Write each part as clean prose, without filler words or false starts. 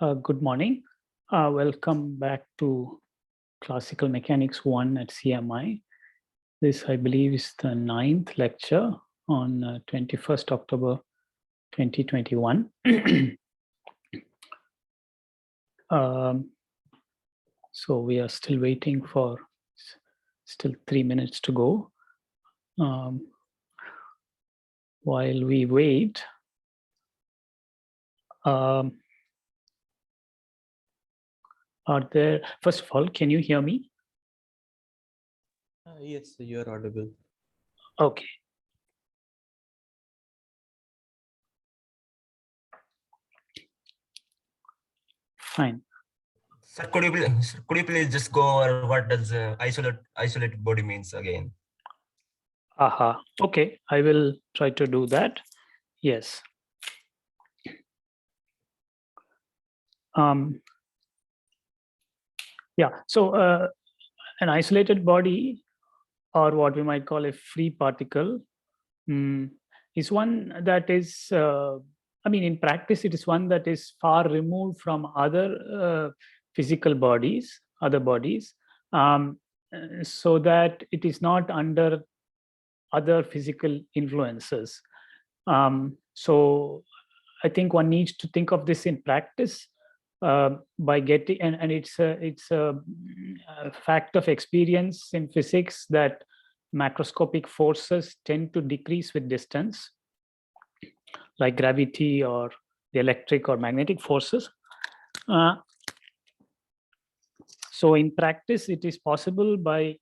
Good morning. Welcome back to Classical Mechanics 1 at CMI. This, I believe, is the 9th lecture on 21st October 2021. So we are still waiting for still 3 minutes to go. While we wait, are there, first of all, can you hear me? Yes, you are audible. Okay. Fine. Sir, could you please just go over what does isolated body means again? Aha. Okay, I will try to do that. Yes. Yeah, so an isolated body, or what we might call a free particle, is one that is, in practice, it is one that is far removed from other physical bodies, other bodies, so that it is not under other physical influences. So I think one needs to think of this in practice by getting, and it's a fact of experience in physics that macroscopic forces tend to decrease with distance, like gravity or the electric or magnetic forces. So in practice, it is possible by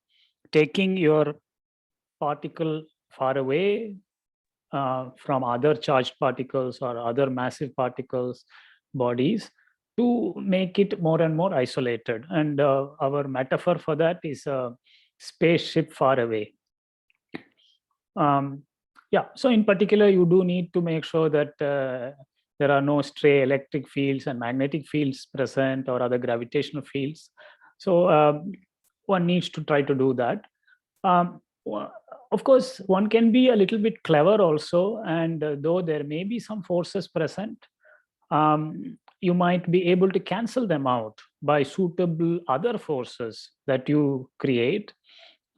taking your particle far away from other charged particles or other massive particles, bodies, to make it more and more isolated. And our metaphor for that is a spaceship far away. Yeah, so in particular, you do need to make sure that there are no stray electric fields and magnetic fields present or other gravitational fields. So one needs to try to do that. Of course, one can be a little bit clever also, and though there may be some forces present, you might be able to cancel them out by suitable other forces that you create.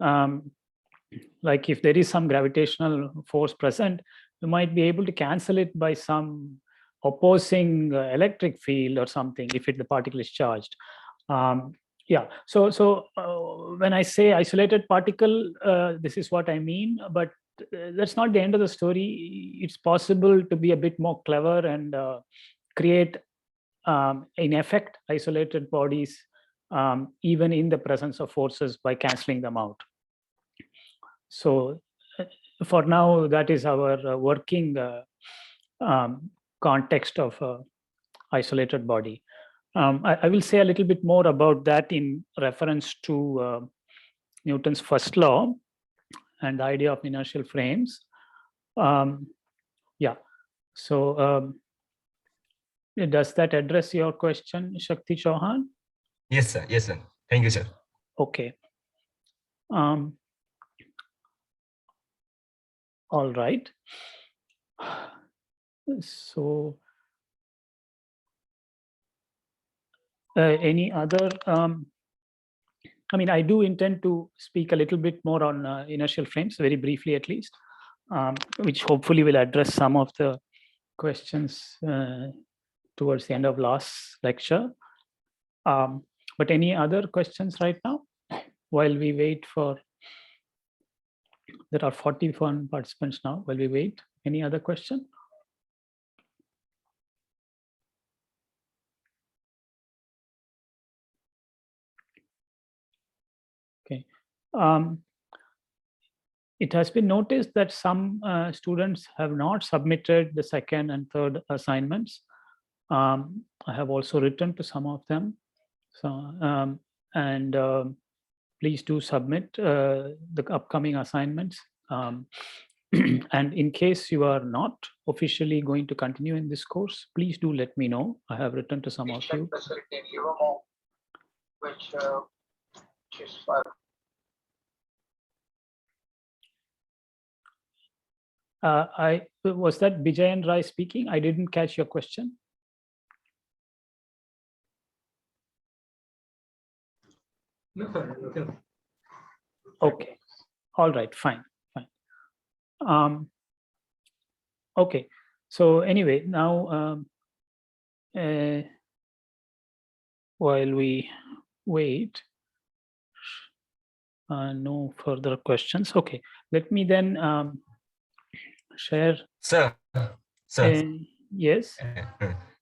Like if there is some gravitational force present, you might be able to cancel it by some opposing electric field or something if the particle is charged. Yeah, so when I say isolated particle, this is what I mean, but that's not the end of the story. It's possible to be a bit more clever and create, in effect, isolated bodies, even in the presence of forces by canceling them out. So for now, that is our working context of isolated body. I will say a little bit more about that in reference to Newton's first law and the idea of inertial frames. Yeah, so does that address your question, Shakti Chauhan? Yes, sir. Yes, sir. Thank you, sir. Okay. All right. So any other, I do intend to speak a little bit more on inertial frames, very briefly at least, which hopefully will address some of the questions towards the end of last lecture. But any other questions right now while we wait for, there are 41 participants now, while we wait, any other question? Okay. It has been noticed that some students have not submitted the second and third assignments. I have also written to some of them. So, please do submit the upcoming assignments. And in case you are not officially going to continue in this course, please do let me know. I have written to some of you. Was that Bijayan Rai speaking? I didn't catch your question. No, okay. Okay. All right. Fine. Okay. So anyway, now while we wait, no further questions. Okay. Let me then share. Sir, Yes.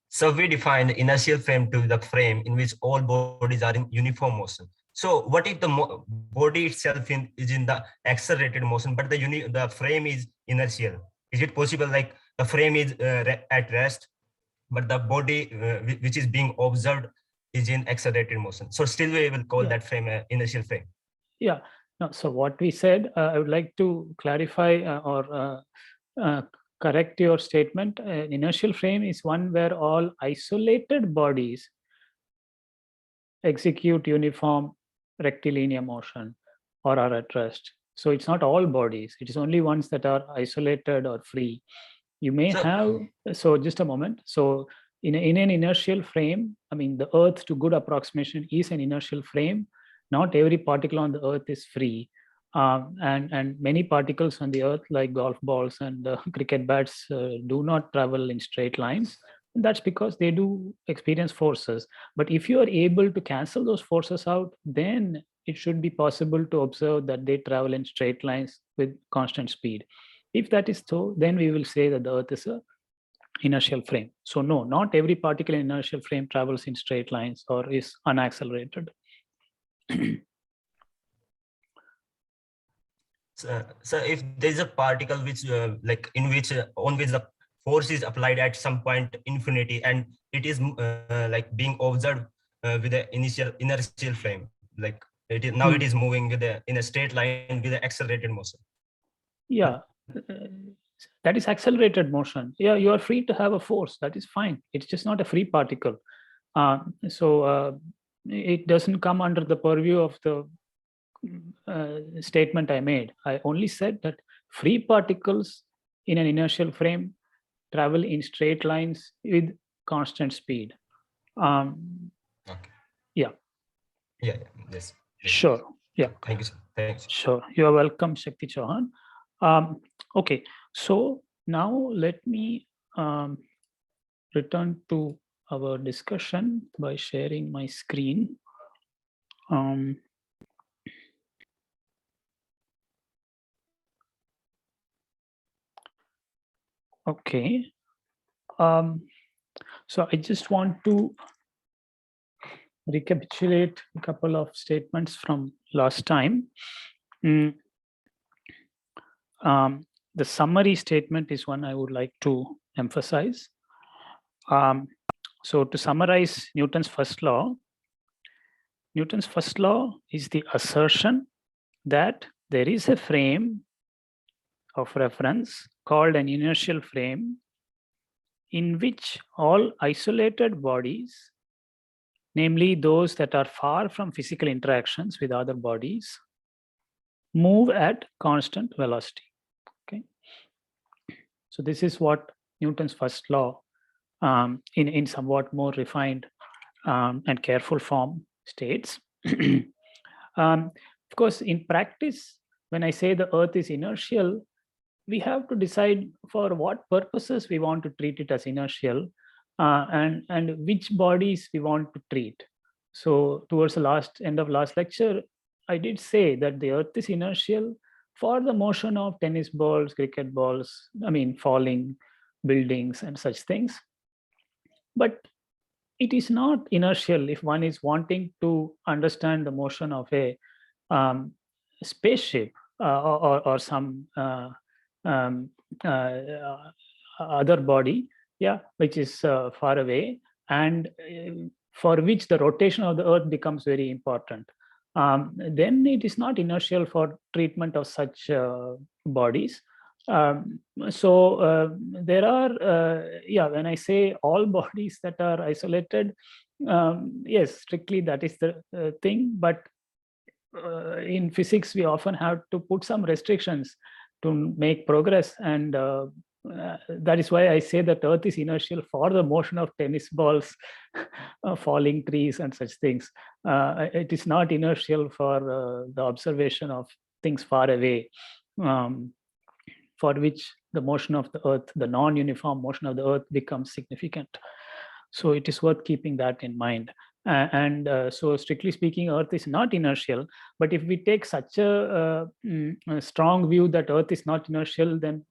So we define the inertial frame to the frame in which all bodies are in uniform motion. So what if the body itself is in the accelerated motion, but the frame is inertial? Is it possible like the frame is at rest, but the body which is being observed is in accelerated motion? So still we will call that frame inertial frame. Yeah. No, so what we said, I would like to clarify or correct your statement. Inertial frame is one where all isolated bodies execute uniform rectilinear motion or are at rest. So it's not all bodies, it is only ones that are isolated or free. You may have, so just a moment. So in an inertial frame, I mean, the Earth, to good approximation, is an inertial frame. Not every particle on the Earth is free. And many particles on the Earth, like golf balls and cricket bats, do not travel in straight lines. And that's because they do experience forces. But if you are able to cancel those forces out, then it should be possible to observe that they travel in straight lines with constant speed. If that is so, then we will say that the Earth is a inertial frame. So no, not every particle in inertial frame travels in straight lines or is unaccelerated. So if there is a particle which like in which on which the force is applied at some point infinity, and it is like being observed with the inertial frame, like it is now it is moving with in a straight line with the accelerated motion. Yeah, that is accelerated motion. Yeah, you are free to have a force. That is fine. It's just not a free particle. So it doesn't come under the purview of the statement I made. I only said that free particles in an inertial frame travel in straight lines with constant speed. Okay. Yeah. Yes. Sure. Yeah. Thank you, sir. Thanks. Sure. You are welcome, Shakti Chauhan. Okay. So now let me return to our discussion by sharing my screen. Okay. So I just want to recapitulate a couple of statements from last time. The summary statement is one I would like to emphasize. So to summarize Newton's first law is the assertion that there is a frame of reference called an inertial frame in which all isolated bodies, namely those that are far from physical interactions with other bodies, move at constant velocity. Okay. So this is what Newton's first law in somewhat more refined and careful form states. Of course, in practice, when I say the Earth is inertial, we have to decide for what purposes we want to treat it as inertial and which bodies we want to treat. So towards the end of last lecture, I did say that the Earth is inertial for the motion of tennis balls, cricket balls, I mean, falling buildings and such things. But it is not inertial if one is wanting to understand the motion of a spaceship or some other body, yeah, which is far away, and for which the rotation of the Earth becomes very important. Then it is not inertial for treatment of such bodies. So there are, yeah, when I say all bodies that are isolated, yes, strictly that is the thing, but in physics, we often have to put some restrictions to make progress, and that is why I say that Earth is inertial for the motion of tennis balls, falling trees, and such things. It is not inertial for the observation of things far away, for which the motion of the Earth, the non-uniform motion of the Earth, becomes significant. So it is worth keeping that in mind. So strictly speaking, Earth is not inertial. But if we take such a strong view that Earth is not inertial, then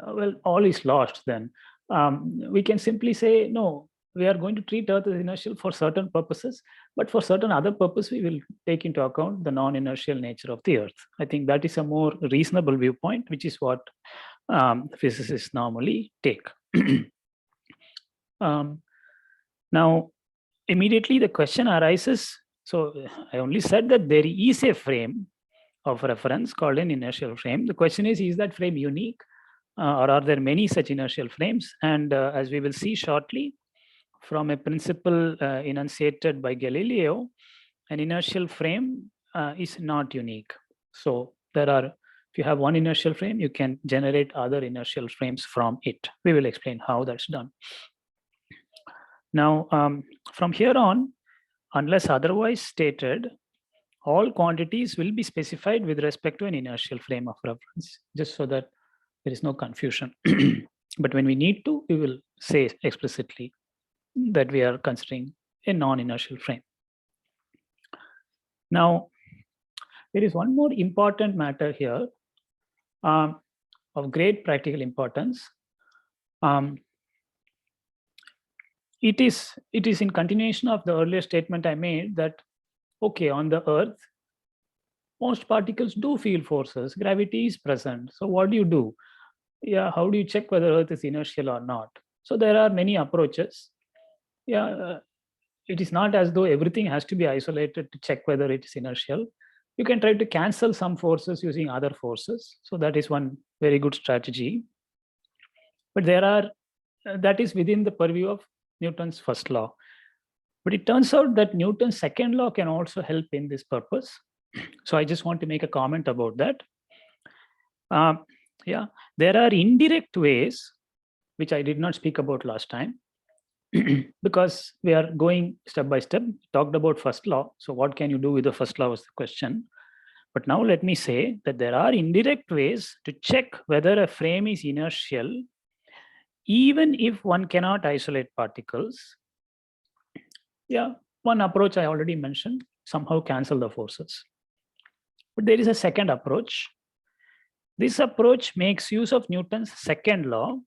well, all is lost then. We can simply say, no, we are going to treat Earth as inertial for certain purposes, but for certain other purpose, we will take into account the non-inertial nature of the Earth. I think that is a more reasonable viewpoint, which is what physicists normally take. Now, immediately the question arises. So I only said that there is a frame of reference called an inertial frame. The question is that frame unique? Or are there many such inertial frames? And as we will see shortly, from a principle enunciated by Galileo, an inertial frame is not unique. So if you have one inertial frame, you can generate other inertial frames from it. We will explain how that's done. Now, from here on, unless otherwise stated, all quantities will be specified with respect to an inertial frame of reference, just so that there is no confusion. But when we need to, we will say explicitly that we are considering a non-inertial frame. Now, there is one more important matter here of great practical importance. It is in continuation of the earlier statement I made that, okay, on the Earth, most particles do feel forces, gravity is present. So what do? Yeah, how do you check whether Earth is inertial or not? So there are many approaches. Yeah, it is not as though everything has to be isolated to check whether it is inertial. You can try to cancel some forces using other forces. So that is one very good strategy. But that is within the purview of Newton's first law. But it turns out that Newton's second law can also help in this purpose. So I just want to make a comment about that. Yeah, there are indirect ways, which I did not speak about last time, because we are going step by step. Talked about first law. So what can you do with the first law was the question. But now let me say that there are indirect ways to check whether a frame is inertial, even if one cannot isolate particles. Yeah, one approach I already mentioned, somehow cancel the forces. But there is a second approach. This approach makes use of Newton's second law.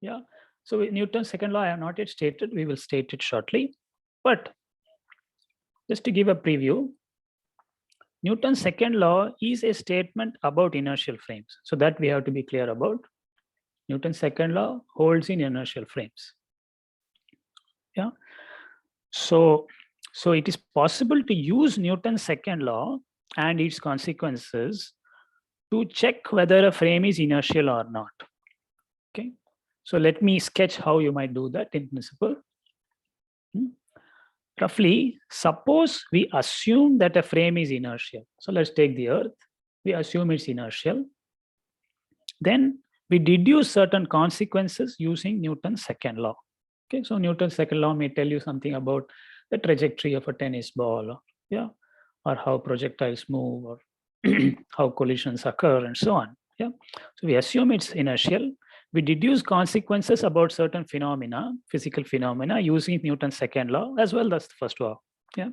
Yeah, so Newton's second law I have not yet stated. We will state it shortly. But just to give a preview, Newton's second law is a statement about inertial frames. So that we have to be clear about. Newton's second law holds in inertial frames. Yeah. So it is possible to use Newton's second law and its consequences to check whether a frame is inertial or not. Okay. So let me sketch how you might do that in principle. Roughly, suppose we assume that a frame is inertial. So let's take the Earth. We assume it's inertial. Then we deduce certain consequences using Newton's second law. Okay, so Newton's second law may tell you something about the trajectory of a tennis ball, or how projectiles move, or how collisions occur, and so on. Yeah, so we assume it's inertial. We deduce consequences about certain phenomena, physical phenomena, using Newton's second law as well as the first law. Yeah.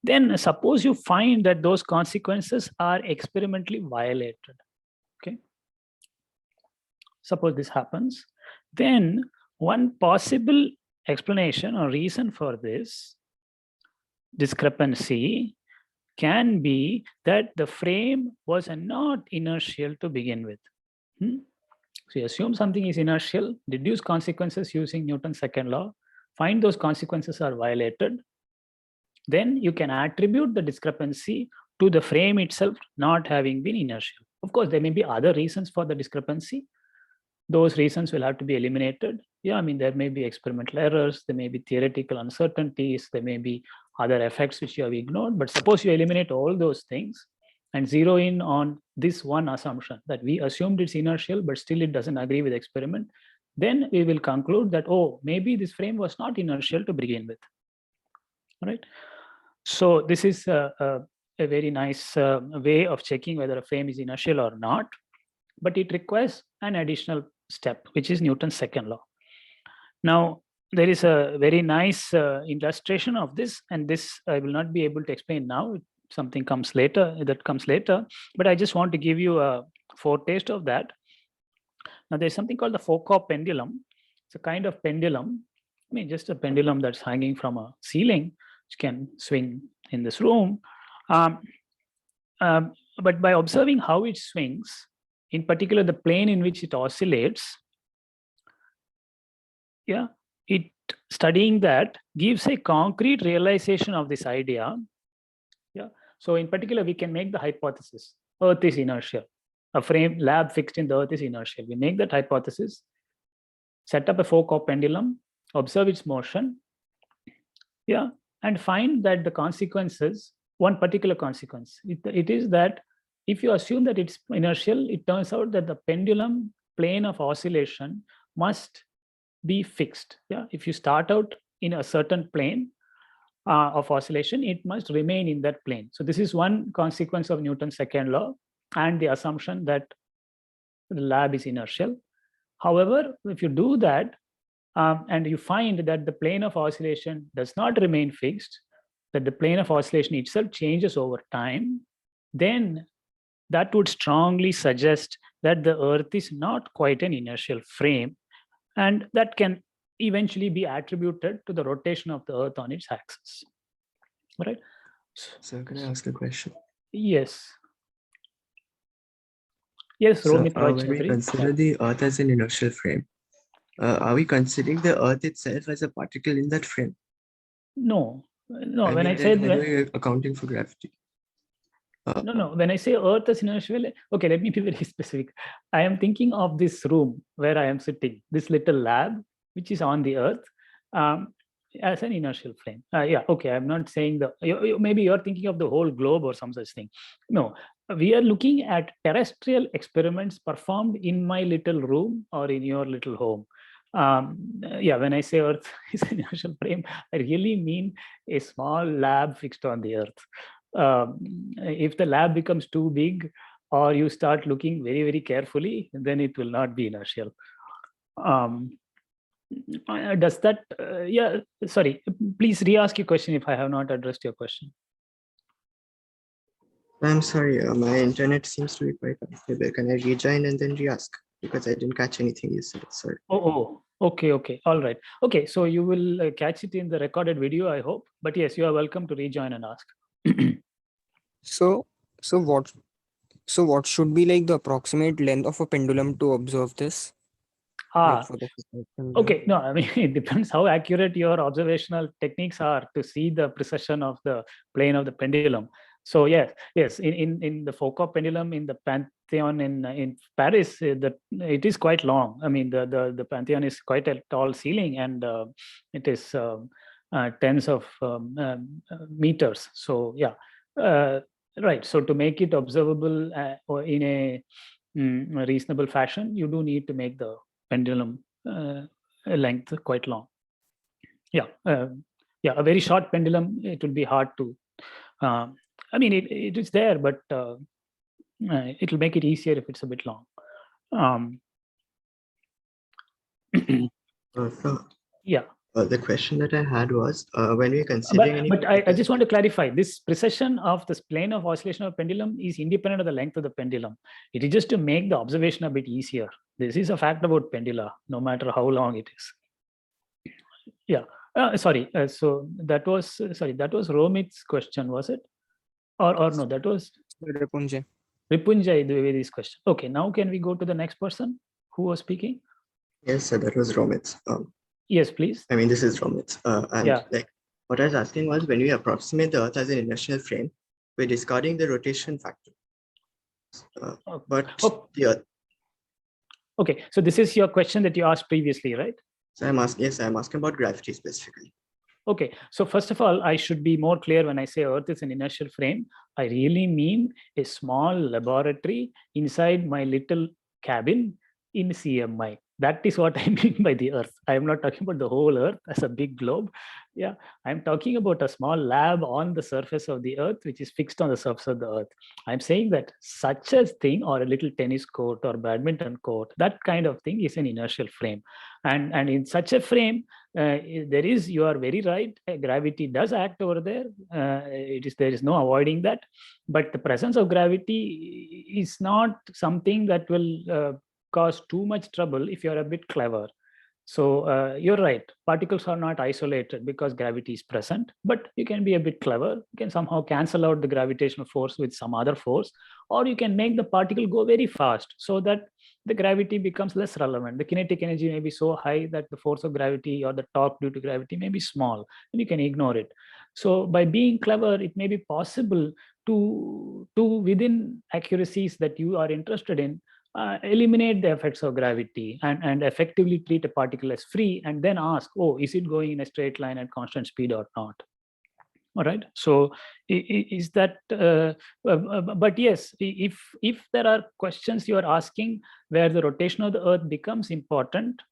Then suppose you find that those consequences are experimentally violated. Okay. Suppose this happens, then one possible explanation or reason for this discrepancy can be that the frame was not inertial to begin with. So you assume something is inertial, deduce consequences using Newton's second law, find those consequences are violated, then you can attribute the discrepancy to the frame itself not having been inertial. Of course, there may be other reasons for the discrepancy. Those reasons will have to be eliminated. Yeah, I mean, there may be experimental errors, there may be theoretical uncertainties, there may be other effects which you have ignored. But suppose you eliminate all those things, and zero in on this one assumption that we assumed it's inertial, but still it doesn't agree with experiment, then we will conclude that, oh, maybe this frame was not inertial to begin with. All right. So this is a very nice way of checking whether a frame is inertial or not, but it requires an additional step, which is Newton's second law. Now, there is a very nice illustration of this, and this I will not be able to explain now. Something comes later, but I just want to give you a foretaste of that. Now, there's something called the Foucault pendulum. It's a kind of pendulum. I mean, just a pendulum that's hanging from a ceiling, which can swing in this room. But by observing how it swings, in particular the plane in which it oscillates, studying that gives a concrete realization of this idea. So in particular, we can make the hypothesis, Earth is inertial. A frame lab fixed in the Earth is inertial. We make that hypothesis, set up a Foucault pendulum, observe its motion, and find that the consequences, one particular consequence, it is that if you assume that it's inertial, it turns out that the pendulum plane of oscillation must be fixed. If you start out in a certain plane of oscillation, it must remain in that plane. So this is one consequence of Newton's second law and the assumption that the lab is inertial. However, if you do that and you find that the plane of oscillation does not remain fixed, that the plane of oscillation itself changes over time, then that would strongly suggest that the Earth is not quite an inertial frame, and that can eventually be attributed to the rotation of the Earth on its axis. Right? So can I ask a question? Yes. Yes, So, Romit Roy when we Chaudhary. consider the Earth as an inertial frame, are we considering the Earth itself as a particle in that frame? No. When When I then said how are you accounting for gravity? No. When I say Earth as inertial, okay, let me be very specific. I am thinking of this room where I am sitting, this little lab, which is on the Earth, as an inertial frame. Okay, I'm not saying maybe you're thinking of the whole globe or some such thing. No, we are looking at terrestrial experiments performed in my little room or in your little home. When I say Earth is an inertial frame, I really mean a small lab fixed on the Earth. If the lab becomes too big or you start looking very, very carefully, then it will not be inertial. Does that, sorry, please re-ask your question if I have not addressed your question. I'm sorry, my internet seems to be quite unstable. Can I rejoin and then re-ask? Because I didn't catch anything you said, sorry. Okay, all right. Okay, so you will catch it in the recorded video, I hope. But yes, you are welcome to rejoin and ask. So what should be like the approximate length of a pendulum to observe this? Like for the Okay, no, I mean, it depends how accurate your observational techniques are to see the precision of the plane of the pendulum. So yes, in the Foucault pendulum in the Pantheon in Paris, it is quite long. I mean, the Pantheon is quite a tall ceiling, and it is tens of meters. So right. So to make it observable in a reasonable fashion, you do need to make the pendulum length quite long. A very short pendulum, it will be hard to. I mean, it is there, but it will make it easier if it's a bit long. The question that I had was when we're considering. But I just want to clarify, this precession of this plane of oscillation of pendulum is independent of the length of the pendulum. It is just to make the observation a bit easier. This is a fact about pendula, no matter how long it is. So that was Romit's question, was it? Or no, that was Ripunjay Dwivedi's question. Okay, now can we go to the next person who was speaking? Yes, sir, that was Romit's. Yes, please. I mean, this is Romit's. Like what I was asking was, when we approximate the Earth as an inertial frame, we're discarding the rotation factor. The Earth. Okay, so this is your question that you asked previously, right? So I'm asking about gravity specifically. Okay, so first of all, I should be more clear when I say Earth is an inertial frame. I really mean a small laboratory inside my little cabin in CMI. That is what I mean by the Earth. I am not talking about the whole Earth as a big globe. Yeah, I'm talking about a small lab on the surface of the Earth, which is fixed on the surface of the Earth. I'm saying that such a thing, or a little tennis court or badminton court, that kind of thing is an inertial frame. And in such a frame, there is, you are very right, gravity does act over there. There is no avoiding that. But the presence of gravity is not something that will cause too much trouble if you're a bit clever. So you're right, particles are not isolated because gravity is present, but you can be a bit clever. You can somehow cancel out the gravitational force with some other force, or you can make the particle go very fast so that the gravity becomes less relevant. The kinetic energy may be so high that the force of gravity or the torque due to gravity may be small, and you can ignore it. So by being clever, it may be possible to within accuracies that you are interested in, eliminate the effects of gravity and effectively treat a particle as free, and then ask, oh, is it going in a straight line at constant speed or not? All right. So is that, but yes, if there are questions you are asking where the rotation of the Earth becomes important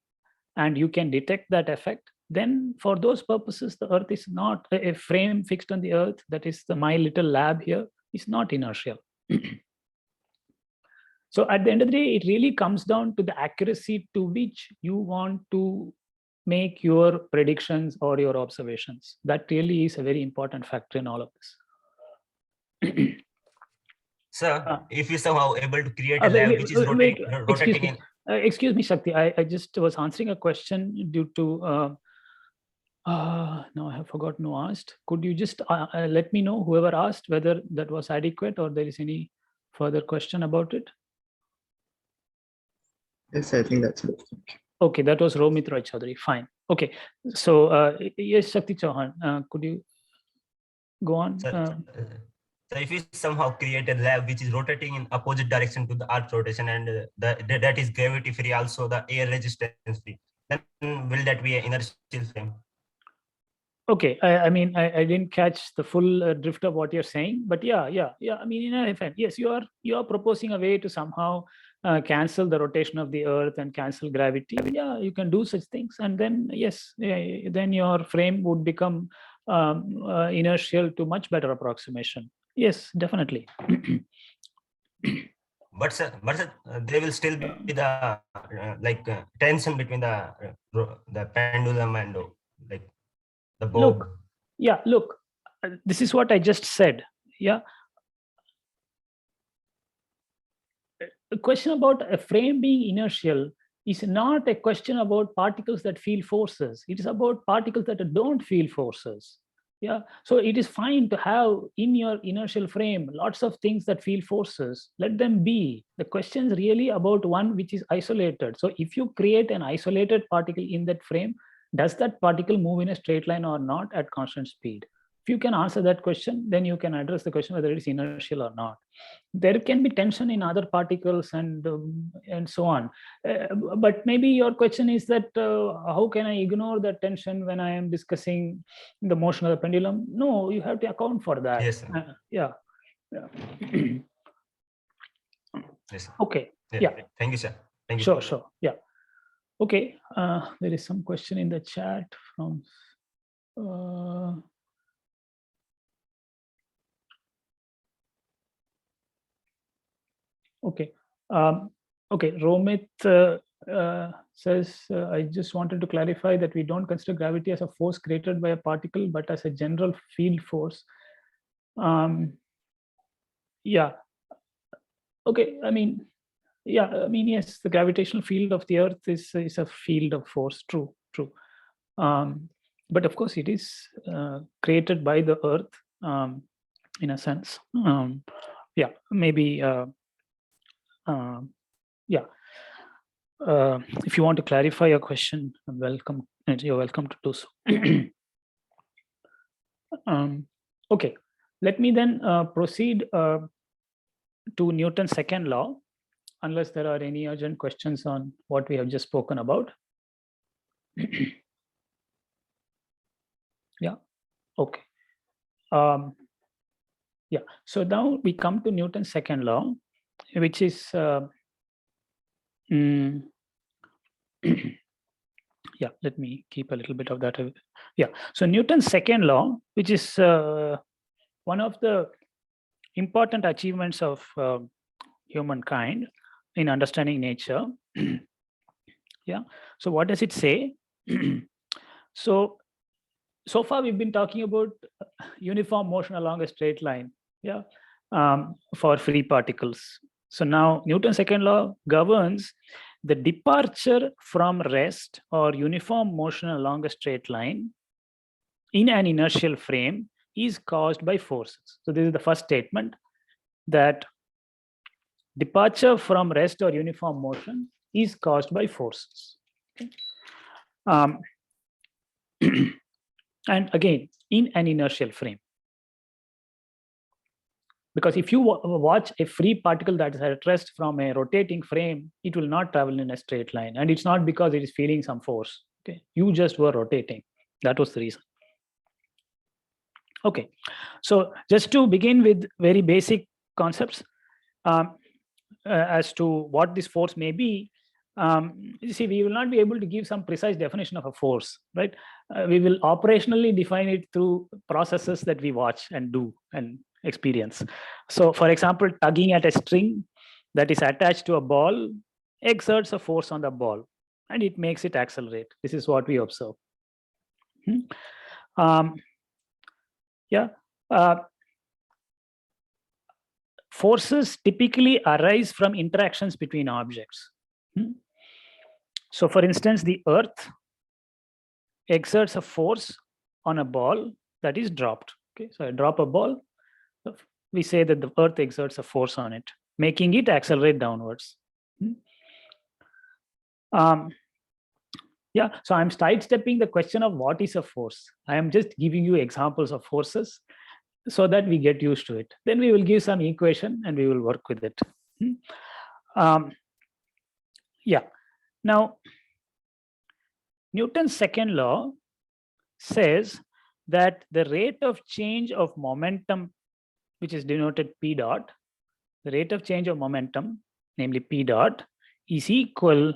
and you can detect that effect, then for those purposes, the Earth is not a frame fixed on the Earth. That is my little lab here is not inertial. So at the end of the day, it really comes down to the accuracy to which you want to make your predictions or your observations. That really is a very important factor in all of this. Sir, if you somehow able to create a lab which is rotating in... Excuse me, Shakti, I just was answering a question due to, no, I have forgotten who asked. Could you just let me know, whoever asked, whether that was adequate or there is any further question about it? Yes, I think that's it. Okay, that was Romit Roy Chaudhary. Fine. Okay, so yes, Shakti Chauhan, could you go on? So if you somehow create a lab which is rotating in opposite direction to the Earth rotation, and that is gravity free, also the air resistance free, then will that be an inertial frame? Okay, I mean, I didn't catch the full drift of what you're saying, but yeah. I mean, in effect, yes, you are proposing a way to somehow cancel the rotation of the Earth and cancel gravity. Yeah, you can do such things, and then yes, then your frame would become inertial to much better approximation. Yes, definitely. But sir, there will still be the tension between the pendulum and like the bob. Look, this is what I just said. Yeah. The question about a frame being inertial is not a question about particles that feel forces. It is about particles that don't feel forces. Yeah, so it is fine to have in your inertial frame lots of things that feel forces. Let them be. The question is really about one which is isolated. So if you create an isolated particle in that frame, does that particle move in a straight line or not at constant speed? If you can answer that question, then you can address the question whether it is inertial or not. There can be tension in other particles and so on. But maybe your question is that how can I ignore that tension when I am discussing the motion of the pendulum? No, you have to account for that. Yes, sir. Yeah. Yes, sir. Okay. Yeah. Thank you, sir. Thank you. Sure. Yeah. Okay. There is some question in the chat from. Okay. Okay. Romit says, I just wanted to clarify that we don't consider gravity as a force created by a particle, but as a general field force. Yeah. Okay. I mean, yes, the gravitational field of the Earth is a field of force. True. But of course, it is created by the Earth in a sense. Yeah. Maybe. Yeah. If you want to clarify your question, you're welcome to do so. Okay, let me then proceed to Newton's second law, unless there are any urgent questions on what we have just spoken about. Yeah. Okay. Yeah. So now we come to Newton's second law, which is yeah, let me keep a little bit of that. Yeah. So Newton's second law, which is one of the important achievements of humankind in understanding nature. Yeah. So what does it say? So far we've been talking about uniform motion along a straight line. Yeah. For free particles. So now Newton's second law governs the departure from rest or uniform motion along a straight line in an inertial frame is caused by forces. So this is the first statement, that departure from rest or uniform motion is caused by forces. Okay. And again, in an inertial frame. Because if you watch a free particle that is at rest from a rotating frame, it will not travel in a straight line. And it's not because it is feeling some force. Okay, you just were rotating. That was the reason. Okay, so just to begin with very basic concepts as to what this force may be. You see, we will not be able to give some precise definition of a force, right? We will operationally define it through processes that we watch and do and experience. So for example, tugging at a string that is attached to a ball exerts a force on the ball and it makes it accelerate. This is what we observe. Yeah. Forces typically arise from interactions between objects. So for instance, the earth exerts a force on a ball that is dropped. Okay, so I drop a ball, we say that the earth exerts a force on it, making it accelerate downwards. Yeah, so I'm sidestepping the question of what is a force. I am just giving you examples of forces so that we get used to it. Then we will give some equation and we will work with it. Yeah, now Newton's second law says that the rate of change of momentum, which is denoted P dot, the rate of change of momentum, namely P dot, is equal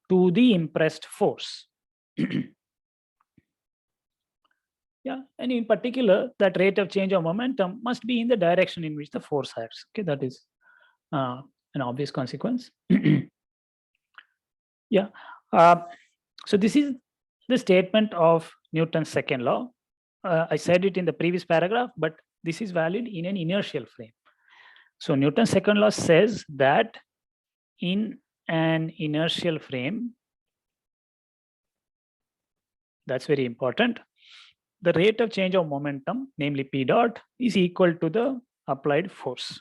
to the impressed force. Yeah, and in particular, that rate of change of momentum must be in the direction in which the force acts. Okay, that is an obvious consequence. Yeah, so this is the statement of Newton's second law. I said it in the previous paragraph, but this is valid in an inertial frame. So Newton's second law says that in an inertial frame, that's very important, the rate of change of momentum, namely P dot, is equal to the applied force.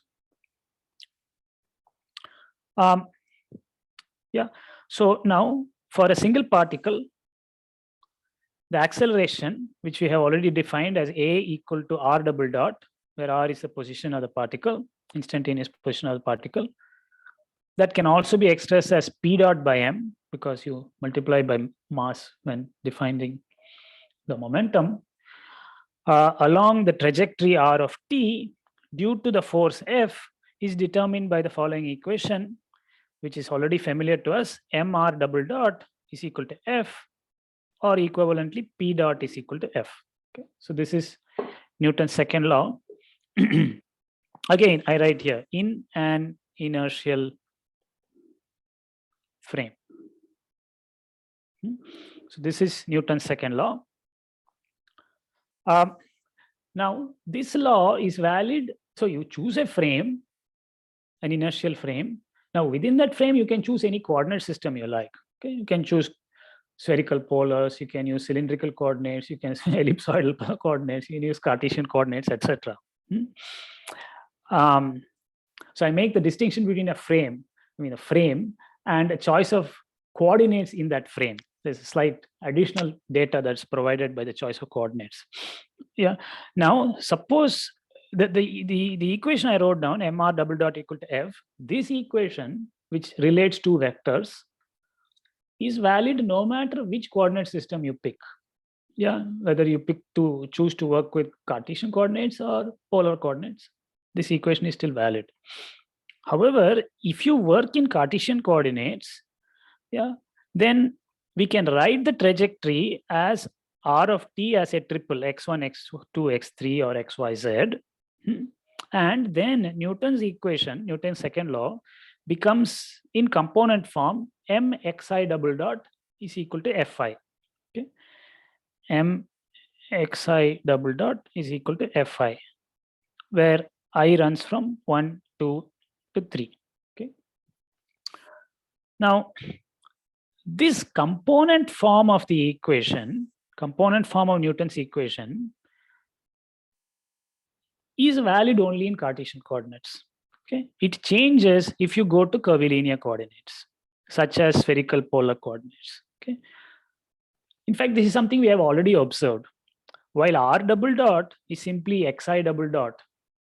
Yeah, so now for a single particle, the acceleration, which we have already defined as A equal to R double dot, where R is the position of the particle, instantaneous position of the particle, that can also be expressed as P dot by M, because you multiply by mass when defining the momentum, along the trajectory R of t due to the force F is determined by the following equation, which is already familiar to us. Mr double dot is equal to F, or equivalently P dot is equal to F. Okay, so this is Newton's second law. Again, I write here in an inertial frame. So this is Newton's second law. Now this law is valid. So you choose a frame, an inertial frame. Now within that frame, you can choose any coordinate system you like. Okay, you can choose spherical polars, you can use cylindrical coordinates, you can use ellipsoidal coordinates, you can use Cartesian coordinates, etc. So I make the distinction between a frame, a frame and a choice of coordinates in that frame. There's a slight additional data that's provided by the choice of coordinates. Yeah. Now, suppose that the equation I wrote down, Mr double dot equal to F, this equation, which relates to vectors, is valid no matter which coordinate system you pick. Yeah, whether you choose to work with Cartesian coordinates or polar coordinates, this equation is still valid. However, if you work in Cartesian coordinates, yeah, then we can write the trajectory as r of t as a triple x1, x2, x3 or xyz. And then Newton's equation, Newton's second law, becomes in component form mxi double dot is equal to fi. Okay, mxi double dot is equal to fi, where I runs from 1, 2 to 3. Okay. Now, this component form of the equation, component form of Newton's equation, is valid only in Cartesian coordinates. Okay, it changes if you go to curvilinear coordinates, such as spherical polar coordinates. Okay, in fact, this is something we have already observed. While r double dot is simply xi double dot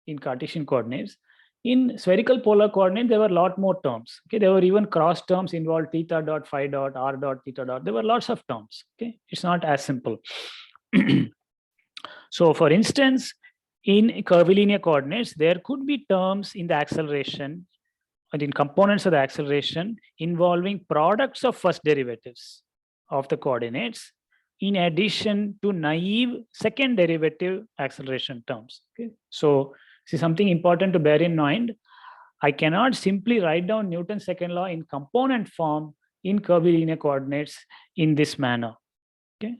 in Cartesian coordinates, in spherical polar coordinates, there were a lot more terms. Okay, there were even cross terms involved: theta dot, phi dot, r dot, theta dot. There were lots of terms. Okay, it's not as simple. So, for instance, in curvilinear coordinates, there could be terms in the acceleration and in components of the acceleration involving products of first derivatives of the coordinates, in addition to naive second derivative acceleration terms. Okay, so this is something important to bear in mind. I cannot simply write down Newton's second law in component form in curvilinear coordinates in this manner. Okay,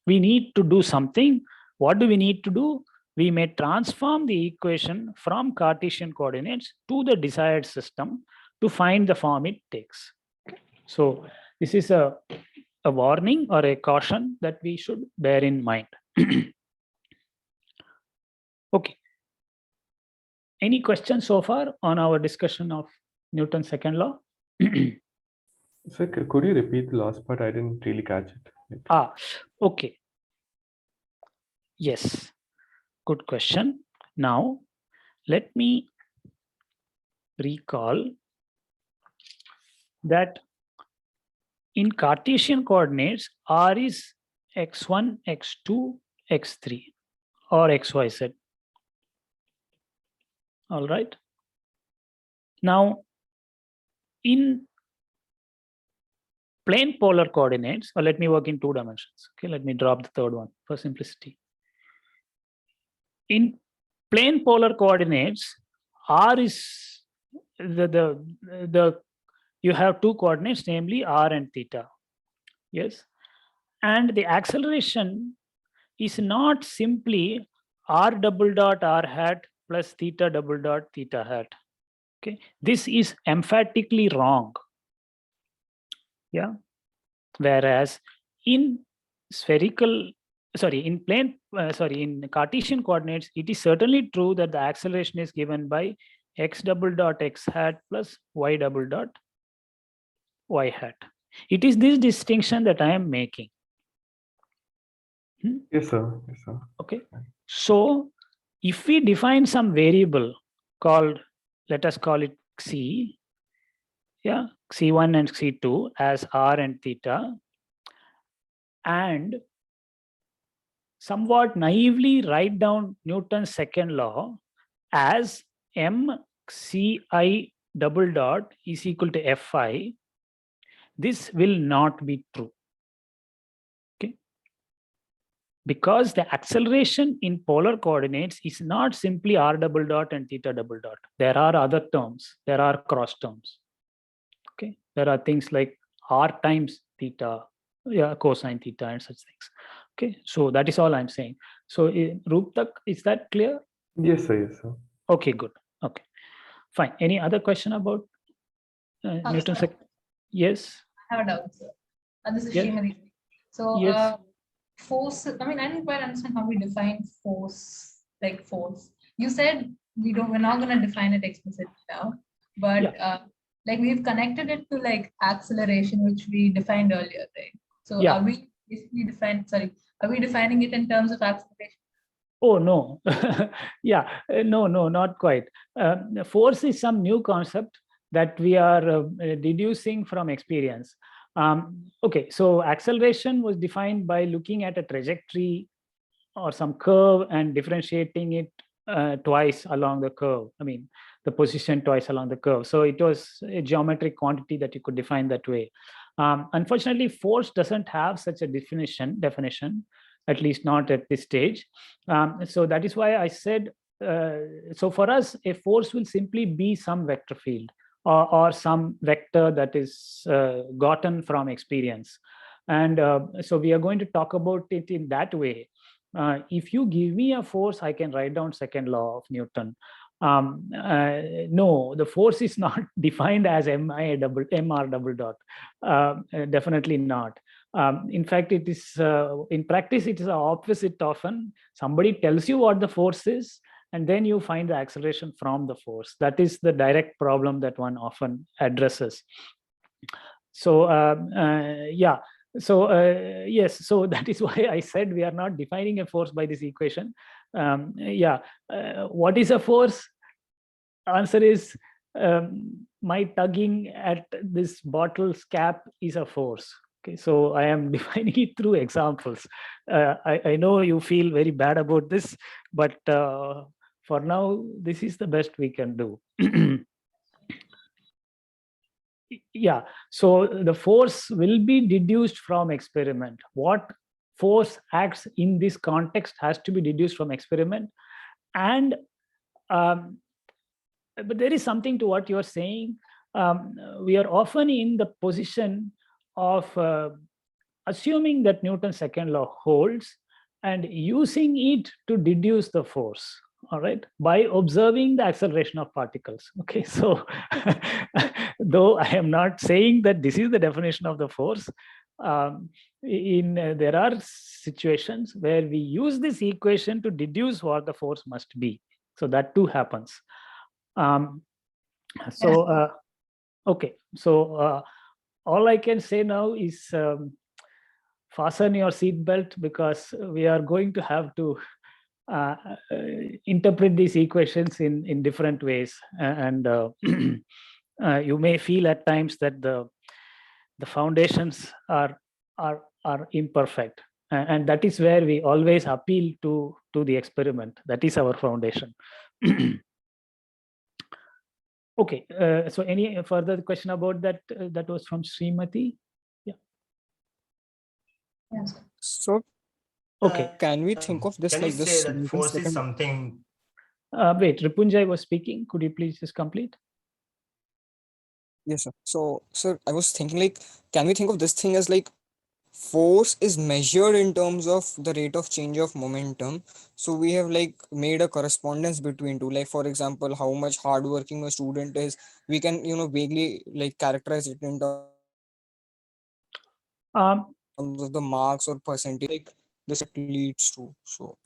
we need to do something. What do we need to do? We may transform the equation from Cartesian coordinates to the desired system to find the form it takes. Okay. So this is a warning or a caution that we should bear in mind. Okay. Any questions so far on our discussion of Newton's second law? So could you repeat the last part? I didn't really catch it. Okay. Yes, good question. Now, let me recall that in Cartesian coordinates, r is x1, x2, x3 or xyz. All right. Now, in plane polar coordinates, or let me work in 2 dimensions. Okay, let me drop the third one for simplicity. In plane polar coordinates, r is you have 2 coordinates, namely r and theta. Yes, and the acceleration is not simply r double dot r hat plus theta double dot theta hat. Okay, this is emphatically wrong. Yeah, whereas in in Cartesian coordinates, it is certainly true that the acceleration is given by x double dot x hat plus y double dot y hat. It is this distinction that I am making. Yes, sir. Yes, sir. Okay. So if we define some variable called, let us call it xi, yeah, xi1 and xi2 as r and theta, and somewhat naively write down Newton's second law as m xi double dot is equal to fi, this will not be true. Okay, because the acceleration in polar coordinates is not simply r double dot and theta double dot. There are other terms. There are cross terms. Okay, there are things like r times theta, yeah, cosine theta and such things. Okay, so that is all I'm saying. So Rooptak, is that clear? Yes, sir. Yes, sir. Okay, good. Okay, fine. Any other question about Newton's? Yes. I have a doubt, sir. This is Yes. Srimati. So, Yes. force, I mean, I didn't quite understand how we define force, like force. You said we're not going to define it explicitly now, but like we've connected it to like acceleration, which we defined earlier, right? So Yeah. are we basically are we defining it in terms of acceleration? Oh, no. Yeah, no, not quite. Force is some new concept that we are deducing from experience. Okay, so acceleration was defined by looking at a trajectory or some curve and differentiating it twice along the curve. I mean, the position twice along the curve. So it was a geometric quantity that you could define that way. Unfortunately, force doesn't have such a definition, at least not at this stage. So that is why I said, so for us, a force will simply be some vector field or some vector that is gotten from experience. And so we are going to talk about it in that way. If you give me a force, I can write down second law of Newton. No, the force is not defined as mr double dot. Definitely not. In fact, it is in practice, it is the opposite often. Somebody tells you what the force is, and then you find the acceleration from the force. That is the direct problem that one often addresses. So yeah. So yes, so that is why I said we are not defining a force by this equation. Yeah, what is a force? Answer is my tugging at this bottle's cap is a force. Okay, so I am defining it through examples. I know you feel very bad about this, but for now, this is the best we can do. Yeah, so the force will be deduced from experiment. What force acts in this context has to be deduced from experiment. And but there is something to what you're saying. We are often in the position of assuming that Newton's second law holds and using it to deduce the force. All right, by observing the acceleration of particles. Okay, so though I am not saying that this is the definition of the force, there are situations where we use this equation to deduce what the force must be. So that too happens. Okay, so all I can say now is fasten your seatbelt, because we are going to have to interpret these equations in different ways, and you may feel at times that the foundations are imperfect, and that is where we always appeal to the experiment. That is our foundation. Okay, so any further question about that? That was from Srimati. Yeah. Yes. So Okay. Can we think of this Can like you this? say that force is something? Wait, Ripunjay was speaking. Could you please just complete? Yes, sir. So, sir, I was thinking like, can we think of this thing as like force is measured in terms of the rate of change of momentum? So we have like made a correspondence between two. Like, for example, how much hardworking a student is, we can, vaguely like characterize it in terms of the marks or percentage, like this leads to. So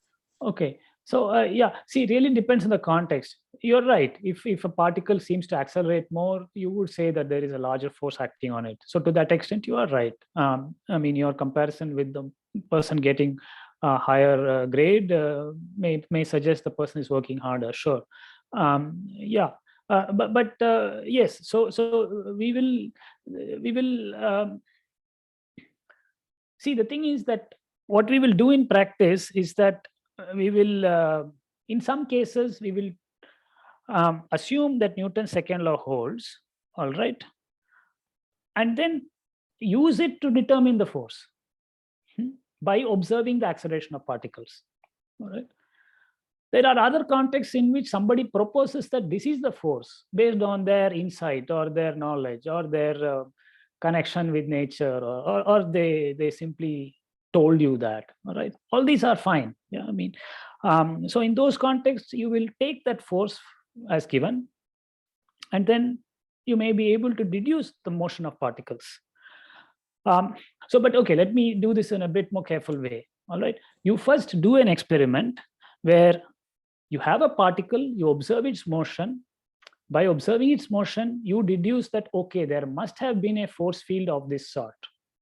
Okay, so yeah, see, it really depends on the context. You're right. If a particle seems to accelerate more, you would say that there is a larger force acting on it. So to that extent, you are right. I mean, your comparison with the person getting a higher grade may suggest the person is working harder. Sure. Yeah. But yes. So we will see. The thing is that what we will do in practice is that we will, in some cases, we will assume that Newton's second law holds, all right, and then use it to determine the force by observing the acceleration of particles, all right. There are other contexts in which somebody proposes that this is the force based on their insight or their knowledge or their connection with nature, or they simply told you that. All right, all these are fine. Yeah, I mean, so in those contexts, you will take that force as given, and then you may be able to deduce the motion of particles. So, but okay, let me do this in a bit more careful way. All right, you first do an experiment where you have a particle, you observe its motion. By observing its motion, you deduce that, okay, there must have been a force field of this sort.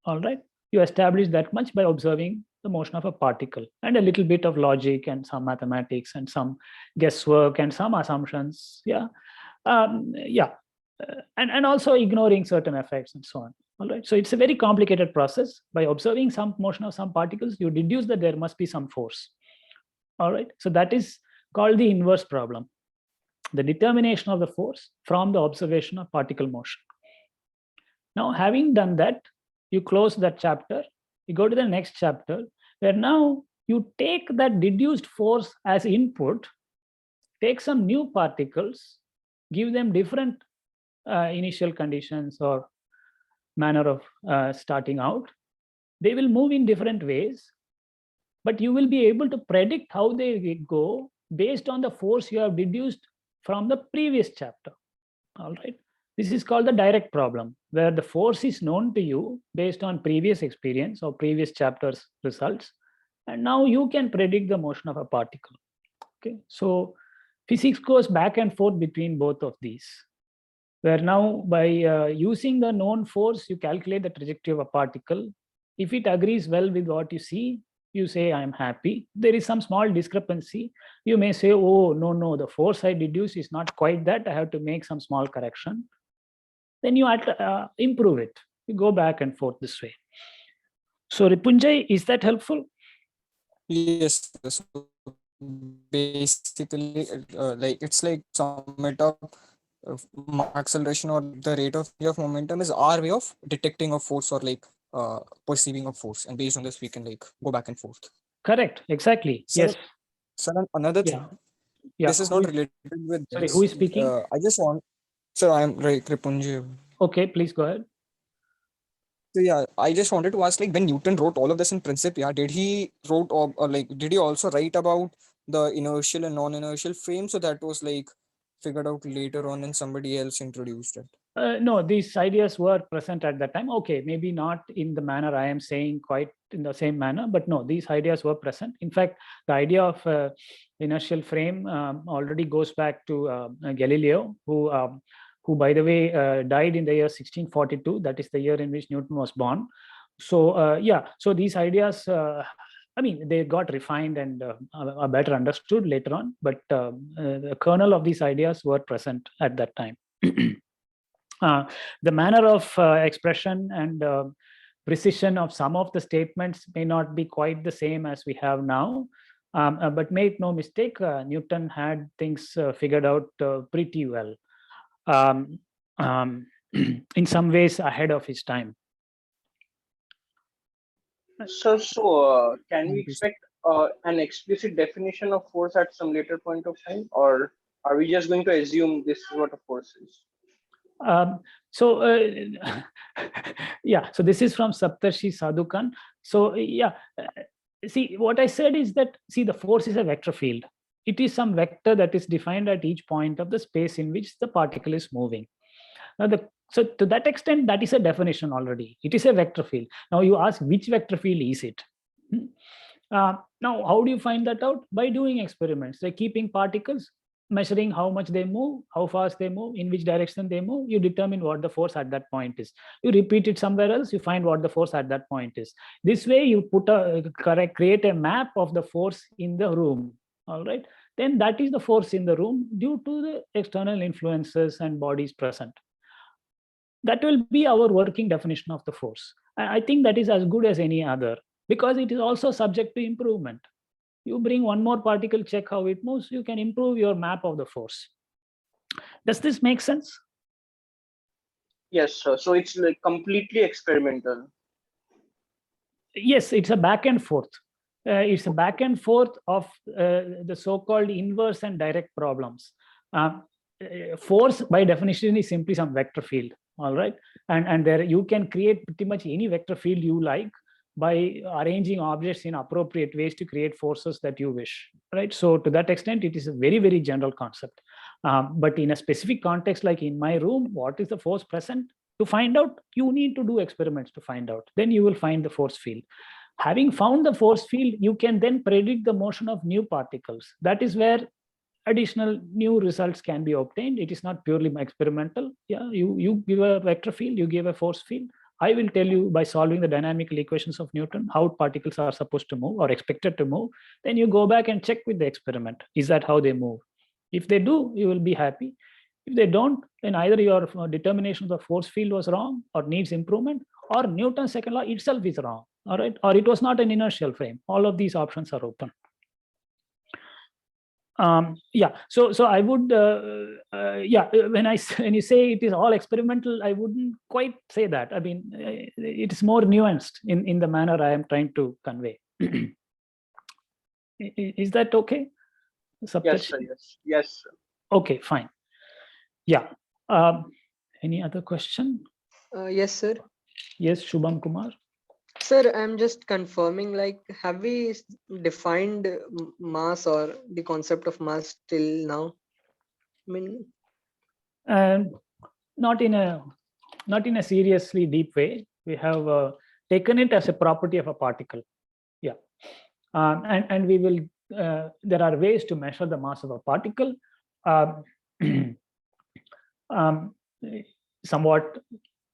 All right, you establish that much by observing the motion of a particle, and a little bit of logic and some mathematics and some guesswork and some assumptions. Yeah, yeah, and also ignoring certain effects and so on. All right. So it's a very complicated process. By observing some motion of some particles, you deduce that there must be some force. All right. So that is called the inverse problem, the determination of the force from the observation of particle motion. Now, having done that, you close that chapter, you go to the next chapter, where now you take that deduced force as input, take some new particles, give them different initial conditions or manner of starting out. They will move in different ways, but you will be able to predict how they go based on the force you have deduced from the previous chapter. All right. This is called the direct problem, where the force is known to you based on previous experience or previous chapter's results. And now you can predict the motion of a particle. Okay. So physics goes back and forth between both of these, where now by using the known force, you calculate the trajectory of a particle. If it agrees well with what you see, you say, I'm happy. There is some small discrepancy. You may say, oh, no, the force I deduce is not quite that. I have to make some small correction. Then you improve it. You go back and forth this way. So Ripunjay, is that helpful? Yes. So basically, like it's like summit of acceleration or the rate of momentum is our way of detecting a force or like perceiving a force, and based on this we can like go back and forth. Correct. Exactly. Sir, yes. Sir, another thing. Yeah. This is not related with. Sorry, this. who is speaking? I just want. Sir, I am Ripunjay. Okay, please go ahead. So yeah, I just wanted to ask, like, when Newton wrote all of this in Principia, did he wrote or like did he also write about the inertial and non-inertial frame? So that was like figured out later on and somebody else introduced it. No, these ideas were present at that time. Okay, maybe not in the manner I am saying, quite in the same manner, but no, these ideas were present. In fact, the idea of inertial frame already goes back to Galileo, who by the way died in the year 1642. That is the year in which Newton was born. So yeah, so these ideas, I mean, they got refined and are better understood later on, but the kernel of these ideas were present at that time. The manner of expression and precision of some of the statements may not be quite the same as we have now, but make no mistake, Newton had things figured out pretty well, in some ways ahead of his time. So can we expect an explicit definition of force at some later point of time, or are we just going to assume this is what a force is? Yeah, so this is from Saptarshi Sadhukan. So yeah, see, what I said is that, see, the force is a vector field. It is some vector that is defined at each point of the space in which the particle is moving. Now, so to that extent, that is a definition already. It is a vector field. Now you ask, which vector field is it? Now, how do you find that out? By doing experiments, like keeping particles, measuring how much they move, how fast they move, in which direction they move. You determine what the force at that point is. You repeat it somewhere else, you find what the force at that point is. This way you create a map of the force in the room. All right, then that is the force in the room due to the external influences and bodies present. That will be our working definition of the force. I think that is as good as any other, because it is also subject to improvement. You bring one more particle, check how it moves, you can improve your map of the force. Does this make sense? Yes, sir. So it's like completely experimental. Yes, it's a back and forth. It's a back and forth of the so-called inverse and direct problems. Force by definition is simply some vector field. All right, and there you can create pretty much any vector field you like by arranging objects in appropriate ways to create forces that you wish, right? So to that extent, it is a very, very general concept. But in a specific context, like in my room, what is the force present? To find out, you need to do experiments to find out. Then you will find the force field. Having found the force field, you can then predict the motion of new particles. That is where additional new results can be obtained. It is not purely experimental. Yeah, you give a vector field, you give a force field. I will tell you by solving the dynamical equations of Newton how particles are supposed to move or expected to move. Then you go back and check with the experiment. Is that how they move? If they do, you will be happy. If they don't, then either your determination of the force field was wrong or needs improvement, or Newton's second law itself is wrong, all right? Or it was not an inertial frame. All of these options are open. Yeah, so I would, yeah, when you say it is all experimental, I wouldn't quite say that. I mean, it is more nuanced in the manner I am trying to convey. Is that okay? Yes, Saptarshi? sir. Yes. Yes, sir. Okay, fine. Yeah. Any other question? Yes, sir. Yes, Shubham Kumar. Sir, I'm just confirming, like, have we defined mass or the concept of mass till now? I mean, Not in a seriously deep way. We have taken it as a property of a particle. Yeah. And we will, there are ways to measure the mass of a particle. Somewhat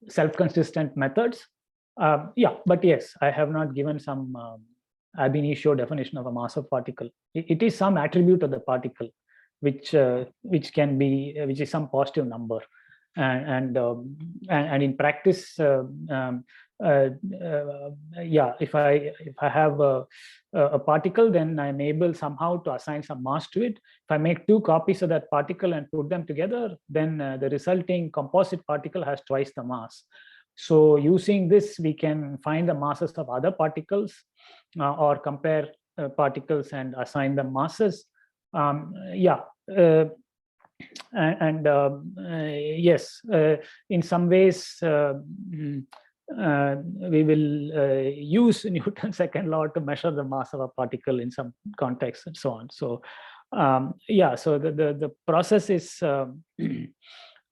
self-consistent methods. Yeah, but yes, I have not given some ab initio definition of a mass of particle. It is some attribute of the particle, which can be, which is some positive number, and in practice, yeah, if I have a particle, then I'm able somehow to assign some mass to it. If I make 2 copies of that particle and put them together, then the resulting composite particle has twice the mass. So using this, we can find the masses of other particles or compare particles and assign them masses. Yeah, yes, in some ways, we will use Newton's second law to measure the mass of a particle in some context and so on. So yeah, so the process is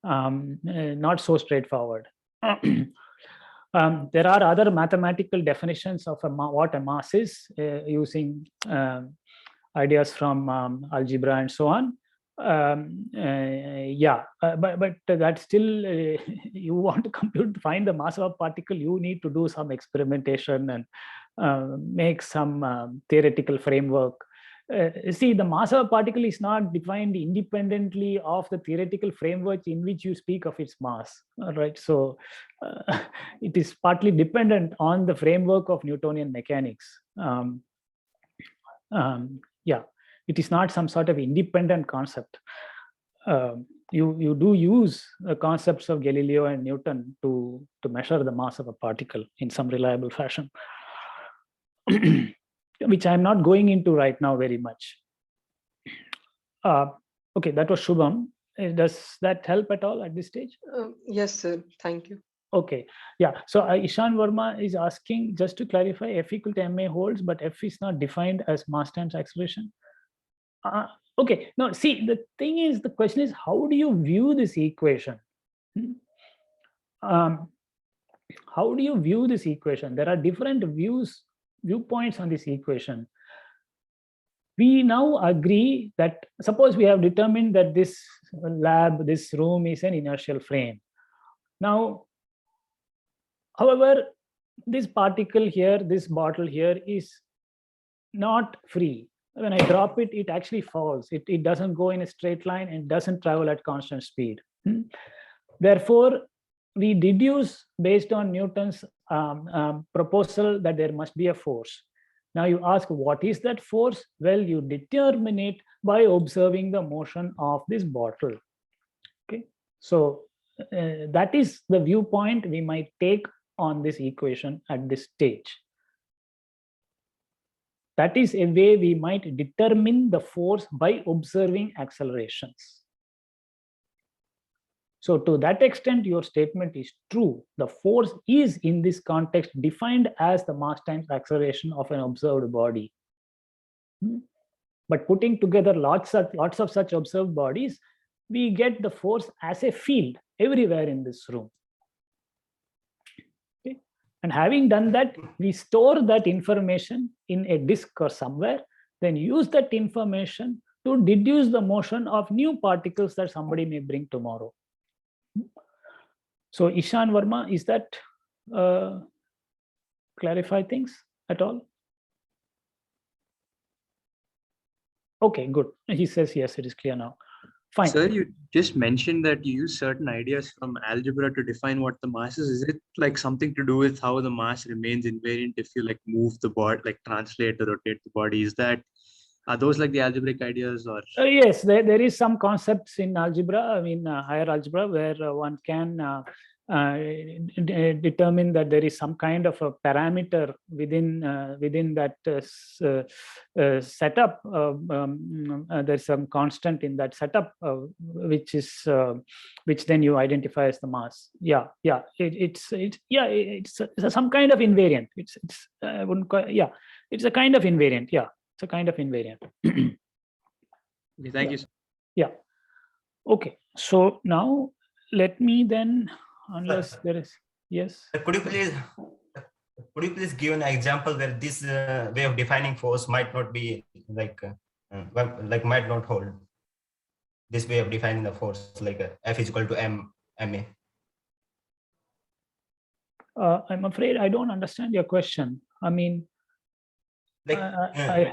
not so straightforward. There are other mathematical definitions of what a mass is using ideas from algebra and so on. Yeah, but that still, you want to find the mass of a particle, you need to do some experimentation and make some theoretical framework. See, the mass of a particle is not defined independently of the theoretical framework in which you speak of its mass. All right, so it is partly dependent on the framework of Newtonian mechanics. Yeah, it is not some sort of independent concept. You do use the concepts of Galileo and Newton to measure the mass of a particle in some reliable fashion. Which I'm not going into right now very much. Okay, that was Shubham. Does that help at all at this stage? yes, sir. Thank you. Okay, yeah. So Ishan Verma is asking, just to clarify, F equal to ma holds, but F is not defined as mass times acceleration. Okay, no, see, the thing is, the question is, how do you view this equation? How do you view this equation? There are different viewpoints on this equation. We now agree that, suppose we have determined that this lab, this room is an inertial frame. Now, however, this particle here, this bottle here is not free. When I drop it, it actually falls. It doesn't go in a straight line and doesn't travel at constant speed. Therefore, we deduce based on Newton's proposal that there must be a force. Now you ask, what is that force? Well, you determine it by observing the motion of this bottle. Okay, so that is the viewpoint we might take on this equation at this stage. That is a way we might determine the force by observing accelerations. So to that extent, your statement is true. The force is in this context defined as the mass times acceleration of an observed body. But putting together lots of such observed bodies, we get the force as a field everywhere in this room. Okay? And having done that, we store that information in a disk or somewhere, then use that information to deduce the motion of new particles that somebody may bring tomorrow. So Ishan Verma, is that clarify things at all? Okay, good. He says yes, it is clear now. Fine. Sir, you just mentioned that you use certain ideas from algebra to define what the mass is. Is it like something to do with how the mass remains invariant if you like move the body, like translate or rotate the body? Are those like the algebraic ideas or? Yes, there is some concepts in algebra, I mean higher algebra, where one can determine that there is some kind of a parameter within that setup. There's some constant in that setup, which then you identify as the mass. Yeah, it's some kind of invariant. I wouldn't call, yeah, it's a kind of invariant. Yeah, it's a kind of invariant. Okay, thank you, sir. Yeah. Okay. So now let me then, unless there is, yes. Could you please give an example where this way of defining force might not be like might not hold? This way of defining the force, like F is equal to ma. I'm afraid I don't understand your question. I mean, like,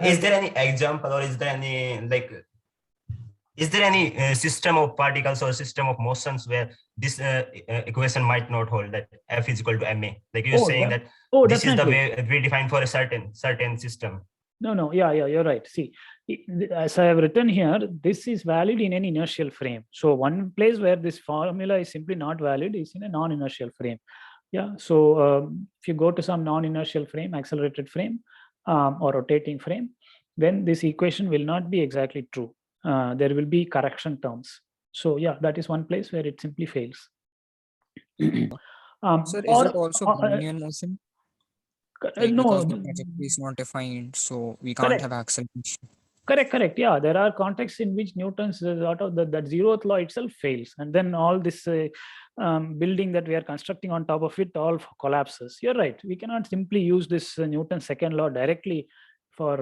is there any example, or is there any is there any system of particles or system of motions where this equation might not hold, that F is equal to ma? Like you're saying that this definitely is the way we define for a certain system. No. Yeah, you're right. See, as I have written here, this is valid in an inertial frame. So one place where this formula is simply not valid is in a non-inertial frame. Yeah. So if you go to some non-inertial frame, accelerated frame, or rotating frame, then this equation will not be exactly true. There will be correction terms. So yeah, that is one place where it simply fails. Sir, is it also Brownian motion? Like, no, because the trajectory is not defined, so we can't have acceleration. Correct. Yeah, there are contexts in which Newton's sort of that zeroth law itself fails, and then all this building that we are constructing on top of it all collapses. You're right. We cannot simply use this Newton's second law directly for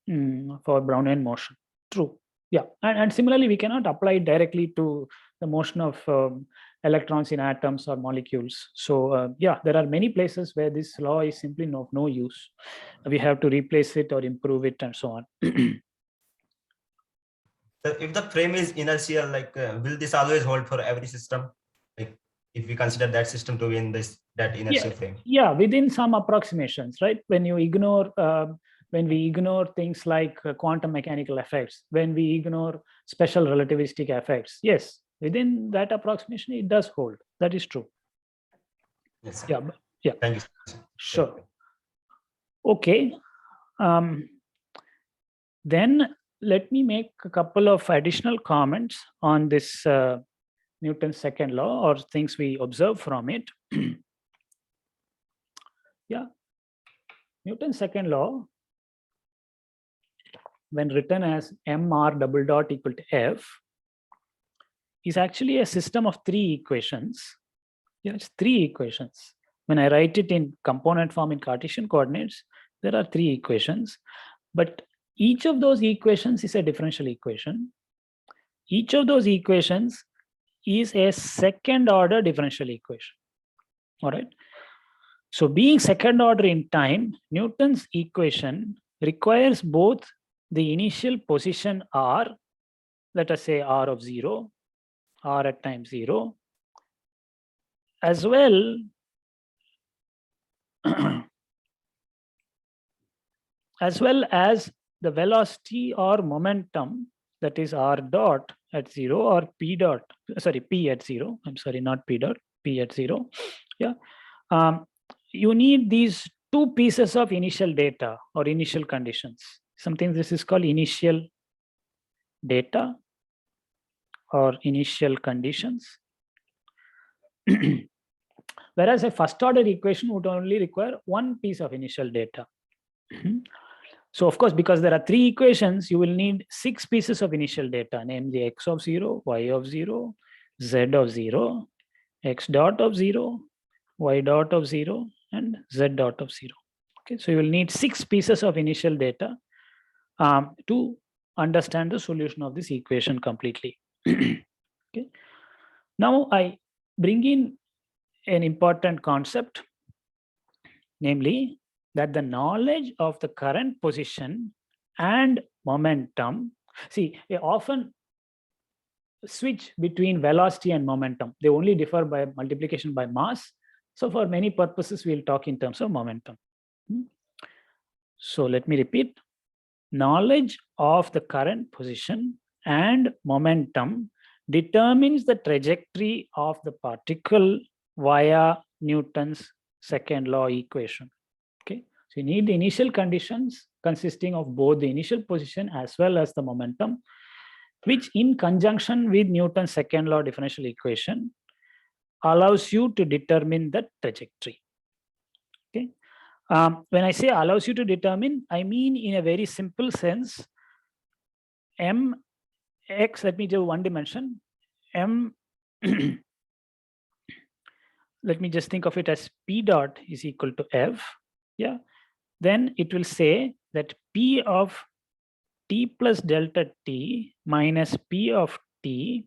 Brownian motion. True. Yeah, and similarly, we cannot apply it directly to the motion of electrons in atoms or molecules. So yeah, there are many places where this law is simply of no use. We have to replace it or improve it and so on. If the frame is inertial, will this always hold for every system? Like if we consider that system to be in that inertial frame? Yeah, within some approximations, right? When you ignore when we ignore things like quantum mechanical effects, when we ignore special relativistic effects, yes, within that approximation, it does hold. That is true. Yes, sir. Yeah. Thank you, sir. Sure. Okay. Then let me make a couple of additional comments on this Newton's second law, or things we observe from it. Yeah. Newton's second law, when written as mr double dot equal to F, is actually a system of three equations. Yeah, it's three equations. When I write it in component form in Cartesian coordinates, there are three equations, but each of those equations is a differential equation. Each of those equations is a second order differential equation. All right. So being second order in time, Newton's equation requires both the initial position r, let us say r of 0, r at time 0, as well as the velocity or momentum, that is r dot at 0 or p at 0. I'm sorry, not p dot, p at 0. Yeah. You need these two pieces of initial data or initial conditions. Something this is called initial data or initial conditions. Whereas a first order equation would only require one piece of initial data. So of course, because there are three equations, you will need 6 pieces of initial data, namely x of 0, y of 0, z of 0, x dot of 0, y dot of 0, and z dot of 0. Okay, so you will need 6 pieces of initial data to understand the solution of this equation completely. Okay. Now I bring in an important concept, namely that the knowledge of the current position and momentum, see, often switch between velocity and momentum. They only differ by multiplication by mass. So for many purposes, we'll talk in terms of momentum. So let me repeat. Knowledge of the current position and momentum determines the trajectory of the particle via Newton's second law equation. Okay, so you need the initial conditions consisting of both the initial position as well as the momentum, which in conjunction with Newton's second law differential equation allows you to determine the trajectory. Okay. When I say allows you to determine, I mean in a very simple sense, mx, let me do one dimension, m, let me just think of it as p dot is equal to f, yeah. Then it will say that p of t plus delta t minus p of t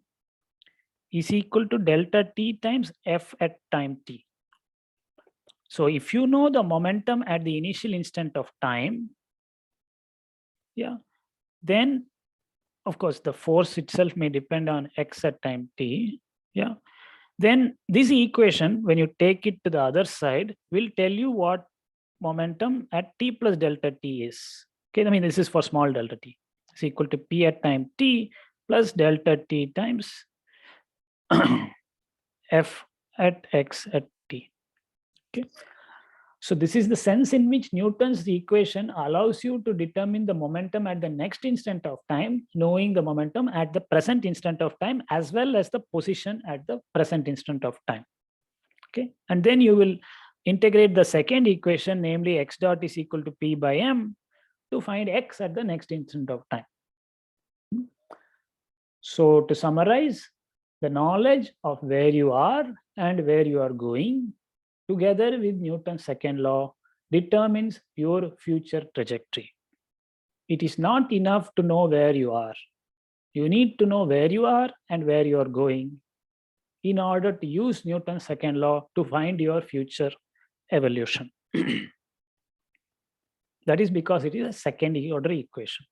is equal to delta t times f at time t. So if you know the momentum at the initial instant of time, yeah, then of course the force itself may depend on x at time t, yeah. Then this equation, when you take it to the other side, will tell you what momentum at t plus delta t is. Okay, I mean this is for small delta t. It's equal to p at time t plus delta t times f at x at t. Okay, so this is the sense in which Newton's equation allows you to determine the momentum at the next instant of time, knowing the momentum at the present instant of time as well as the position at the present instant of time. Okay, and then you will integrate the second equation, namely x dot is equal to p by m, to find x at the next instant of time. So to summarize, the knowledge of where you are and where you are going, together with Newton's second law, determines your future trajectory. It is not enough to know where you are. You need to know where you are and where you are going in order to use Newton's second law to find your future evolution. That is because it is a second order equation.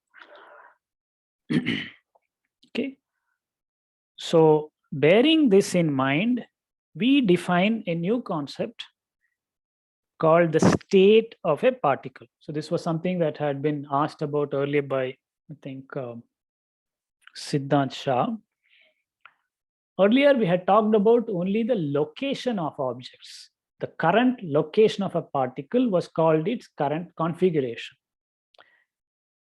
Okay. So bearing this in mind, we define a new concept called the state of a particle. So this was something that had been asked about earlier by, I think, Siddhant Shah. Earlier, we had talked about only the location of objects. The current location of a particle was called its current configuration.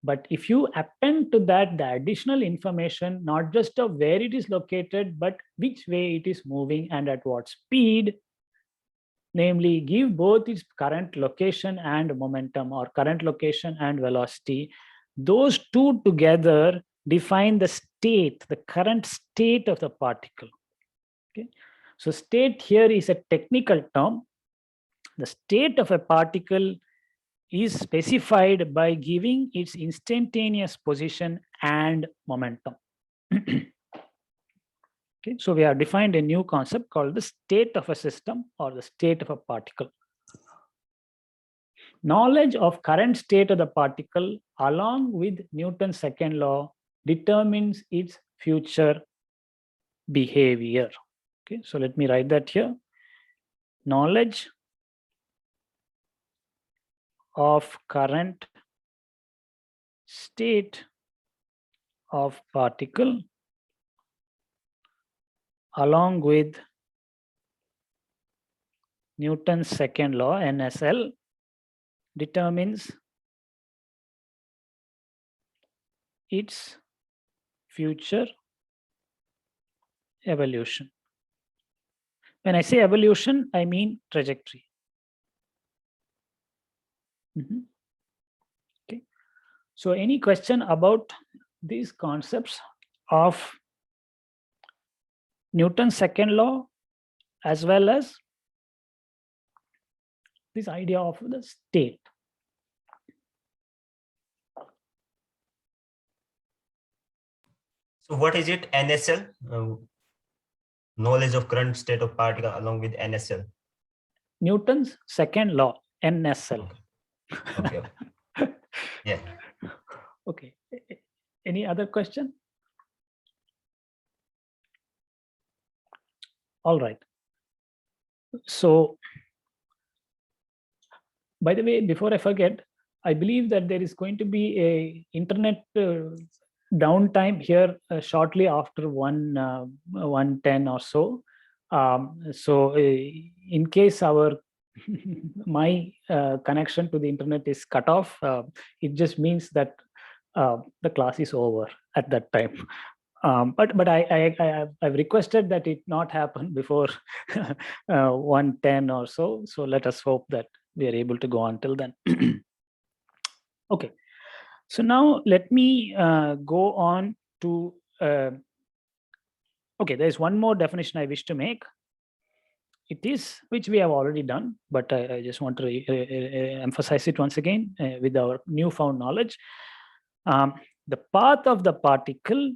But if you append to that the additional information, not just of where it is located, but which way it is moving and at what speed, namely give both its current location and momentum, or current location and velocity, those two together define the state, the current state of the particle. Okay, so state here is a technical term. The state of a particle is specified by giving its instantaneous position and momentum. Okay, so we have defined a new concept called the state of a system or the state of a particle. Knowledge of current state of the particle along with Newton's second law determines its future behavior. Okay, so let me write that here. Knowledge of current state of particle along with Newton's second law, NSL, determines its future evolution. When I say evolution, I mean trajectory. Okay. So any question about these concepts of Newton's second law, as well as this idea of the state? So what is it, NSL? Knowledge of current state of particle along with NSL. Newton's second law, NSL. Okay. Yeah. Okay. Any other question? All right. So, by the way, before I forget, I believe that there is going to be a internet downtime here shortly after 1:10 or so. In case my connection to the internet is cut off, it just means that the class is over at that time. But I've requested that it not happen before 1:10 or so. So let us hope that we are able to go on till then. Okay. So now let me go on to, okay, there's one more definition I wish to make. It is, which we have already done, but I just want to emphasize it once again with our newfound knowledge. The path of the particle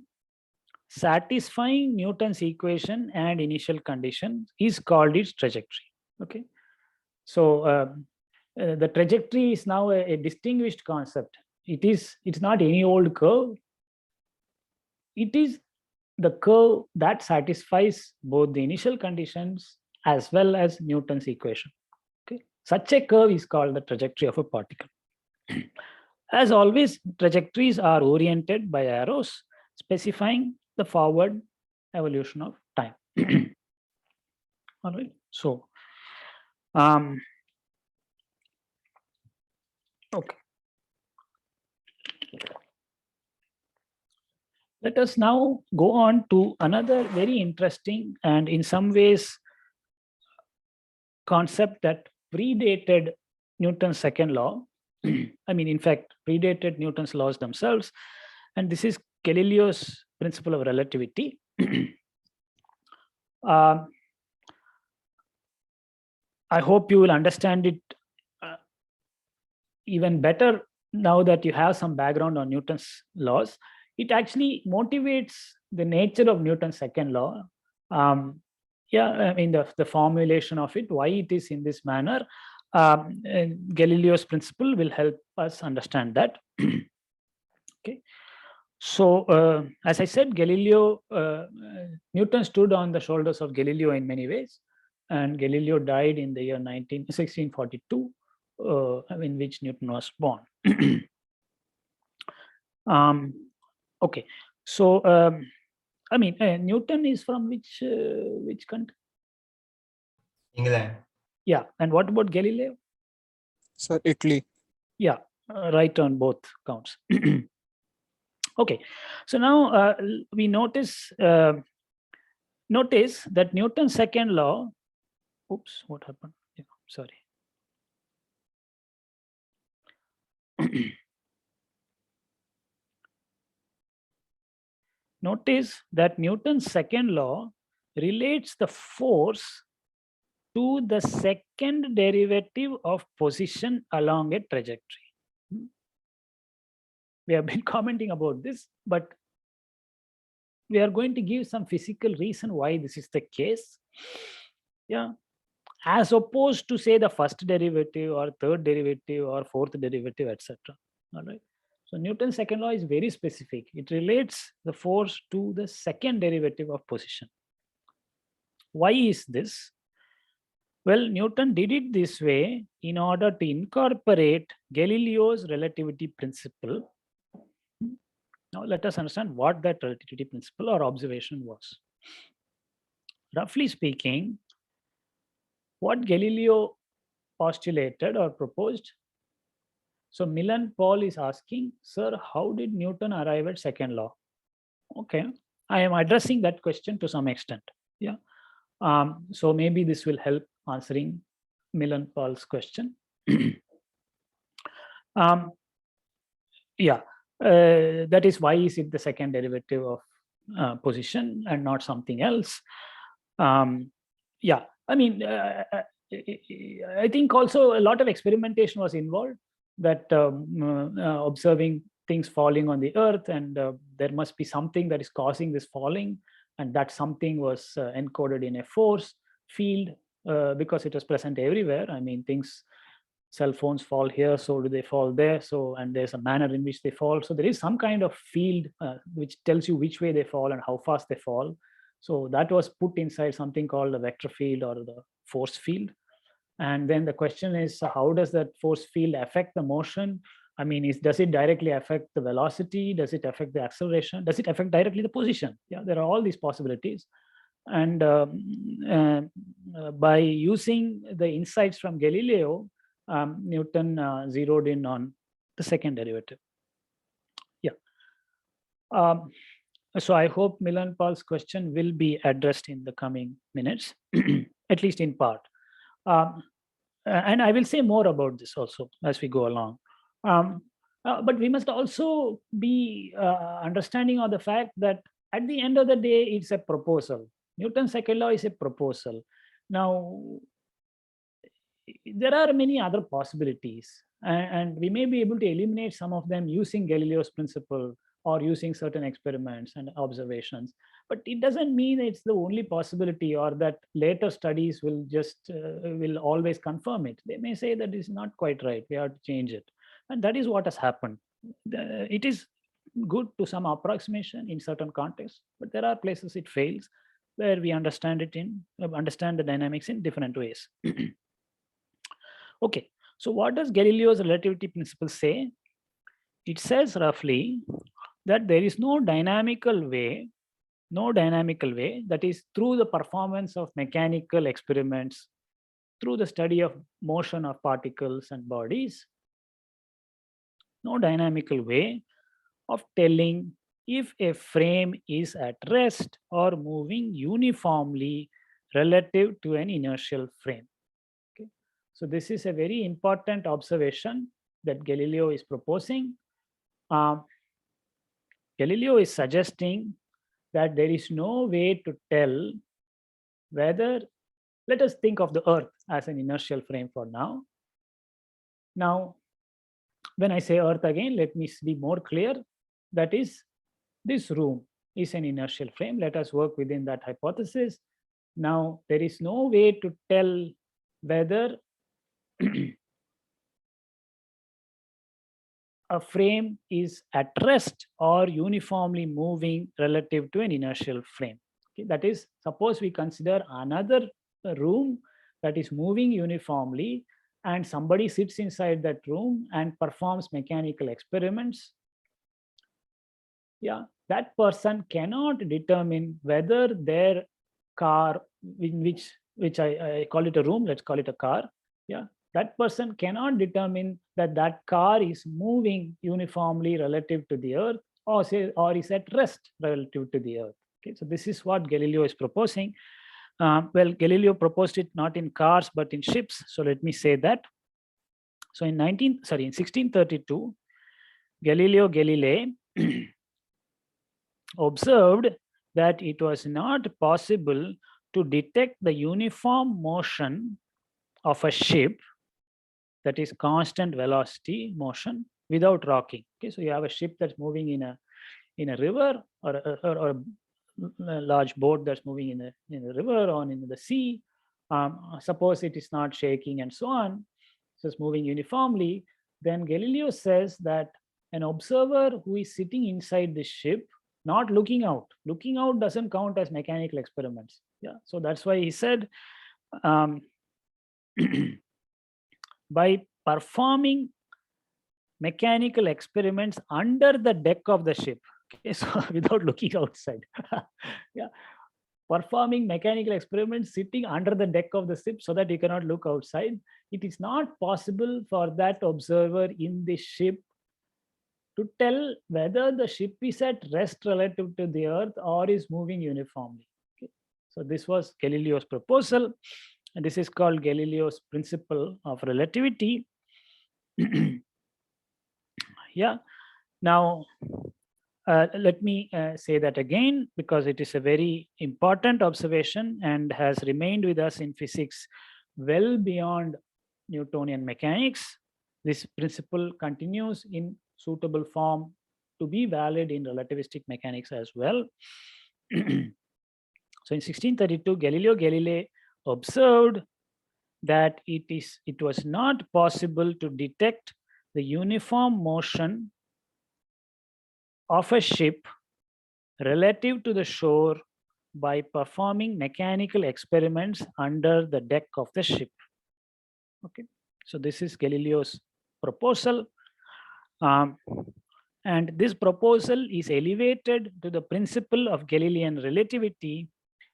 satisfying Newton's equation and initial condition is called its trajectory. Okay. So the trajectory is now a distinguished concept. It's not any old curve. It is the curve that satisfies both the initial conditions as well as Newton's equation. Okay. Such a curve is called the trajectory of a particle. As always, trajectories are oriented by arrows specifying the forward evolution of time. All right. So, okay. Let us now go on to another very interesting and in some ways concept that predated Newton's second law. I mean, in fact, predated Newton's laws themselves. And this is Galileo's principle of relativity. I hope you will understand it even better now that you have some background on Newton's laws. It actually motivates the nature of Newton's second law. Yeah, I mean, the formulation of it, why it is in this manner. Galileo's principle will help us understand that. Okay. So, as I said, Newton stood on the shoulders of Galileo in many ways, and Galileo died in the year 1642, in which Newton was born. Okay, so I mean, Newton is from which country? England. Yeah, and what about Galileo? Sir, Italy. Yeah, right on both counts. Okay, so now we notice that Newton's second law. Oops, what happened? Yeah, sorry. Notice that Newton's second law relates the force to the second derivative of position along a trajectory. We have been commenting about this, but we are going to give some physical reason why this is the case. Yeah, as opposed to say the first derivative or third derivative or fourth derivative, etc. All right. So Newton's second law is very specific. It relates the force to the second derivative of position. Why is this? Well, Newton did it this way in order to incorporate Galileo's relativity principle. Now let us understand what that relativity principle or observation was. Roughly speaking, what Galileo postulated or proposed. So Millen-Paul is asking, sir, how did Newton arrive at second law? Okay, I am addressing that question to some extent. Yeah. So maybe this will help answering Millen-Paul's question. Yeah, that is why is it the second derivative of position and not something else? Yeah, I mean, I think also a lot of experimentation was involved, that observing things falling on the earth, and there must be something that is causing this falling, and that something was encoded in a force field because it was present everywhere. I mean, cell phones fall here, so do they fall there? So, and there's a manner in which they fall. So there is some kind of field which tells you which way they fall and how fast they fall. So that was put inside something called the vector field or the force field. And then the question is, how does that force field affect the motion? I mean, does it directly affect the velocity? Does it affect the acceleration? Does it affect directly the position? Yeah, there are all these possibilities. And by using the insights from Galileo, Newton zeroed in on the second derivative. Yeah. So I hope Milan Paul's question will be addressed in the coming minutes, at least in part. And I will say more about this also as we go along. But we must also be understanding of the fact that at the end of the day, it's a proposal. Newton's second law is a proposal. Now, there are many other possibilities, and we may be able to eliminate some of them using Galileo's principle or using certain experiments and observations. But it doesn't mean it's the only possibility, or that later studies will just will always confirm it. They may say that it's not quite right, we have to change it. And that is what has happened. It is good to some approximation in certain contexts, but there are places it fails, where we understand the dynamics in different ways. Okay, so what does Galileo's relativity principle say? It says roughly that there is no dynamical way, that is through the performance of mechanical experiments, through the study of motion of particles and bodies, no dynamical way of telling if a frame is at rest or moving uniformly relative to an inertial frame. Okay. So this is a very important observation that Galileo is proposing. Galileo is suggesting that there is no way to tell whether, let us think of the Earth as an inertial frame for now. Now, when I say Earth again, let me be more clear. That is, this room is an inertial frame. Let us work within that hypothesis. Now, there is no way to tell whether a frame is at rest or uniformly moving relative to an inertial frame. Okay, that is, suppose we consider another room that is moving uniformly, and somebody sits inside that room and performs mechanical experiments. Yeah, that person cannot determine whether their car, in which I call it a room, let's call it a car. Yeah, that person cannot determine that that car is moving uniformly relative to the Earth, or is at rest relative to the Earth. Okay, so this is what Galileo is proposing. Well, Galileo proposed it not in cars but in ships. So let me say that. So in 1632, Galileo Galilei observed that it was not possible to detect the uniform motion of a ship, that is constant velocity motion, without rocking. Okay, so you have a ship that's moving in a river, or a large boat that's moving in a river or in the sea. Suppose it is not shaking and so on, so it's moving uniformly. Then Galileo says that an observer who is sitting inside the ship, not looking out doesn't count as mechanical experiments. Yeah, so that's why he said, by performing mechanical experiments under the deck of the ship, okay, so without looking outside, yeah, performing mechanical experiments sitting under the deck of the ship so that you cannot look outside, it is not possible for that observer in the ship to tell whether the ship is at rest relative to the Earth or is moving uniformly. Okay. So this was Galileo's proposal, and this is called Galileo's principle of relativity. Yeah. Now, let me say that again, because it is a very important observation and has remained with us in physics well beyond Newtonian mechanics. This principle continues in suitable form to be valid in relativistic mechanics as well. So in 1632, Galileo Galilei observed that it was not possible to detect the uniform motion of a ship relative to the shore by performing mechanical experiments under the deck of the ship. Okay, so this is Galileo's proposal. And this proposal is elevated to the principle of Galilean relativity,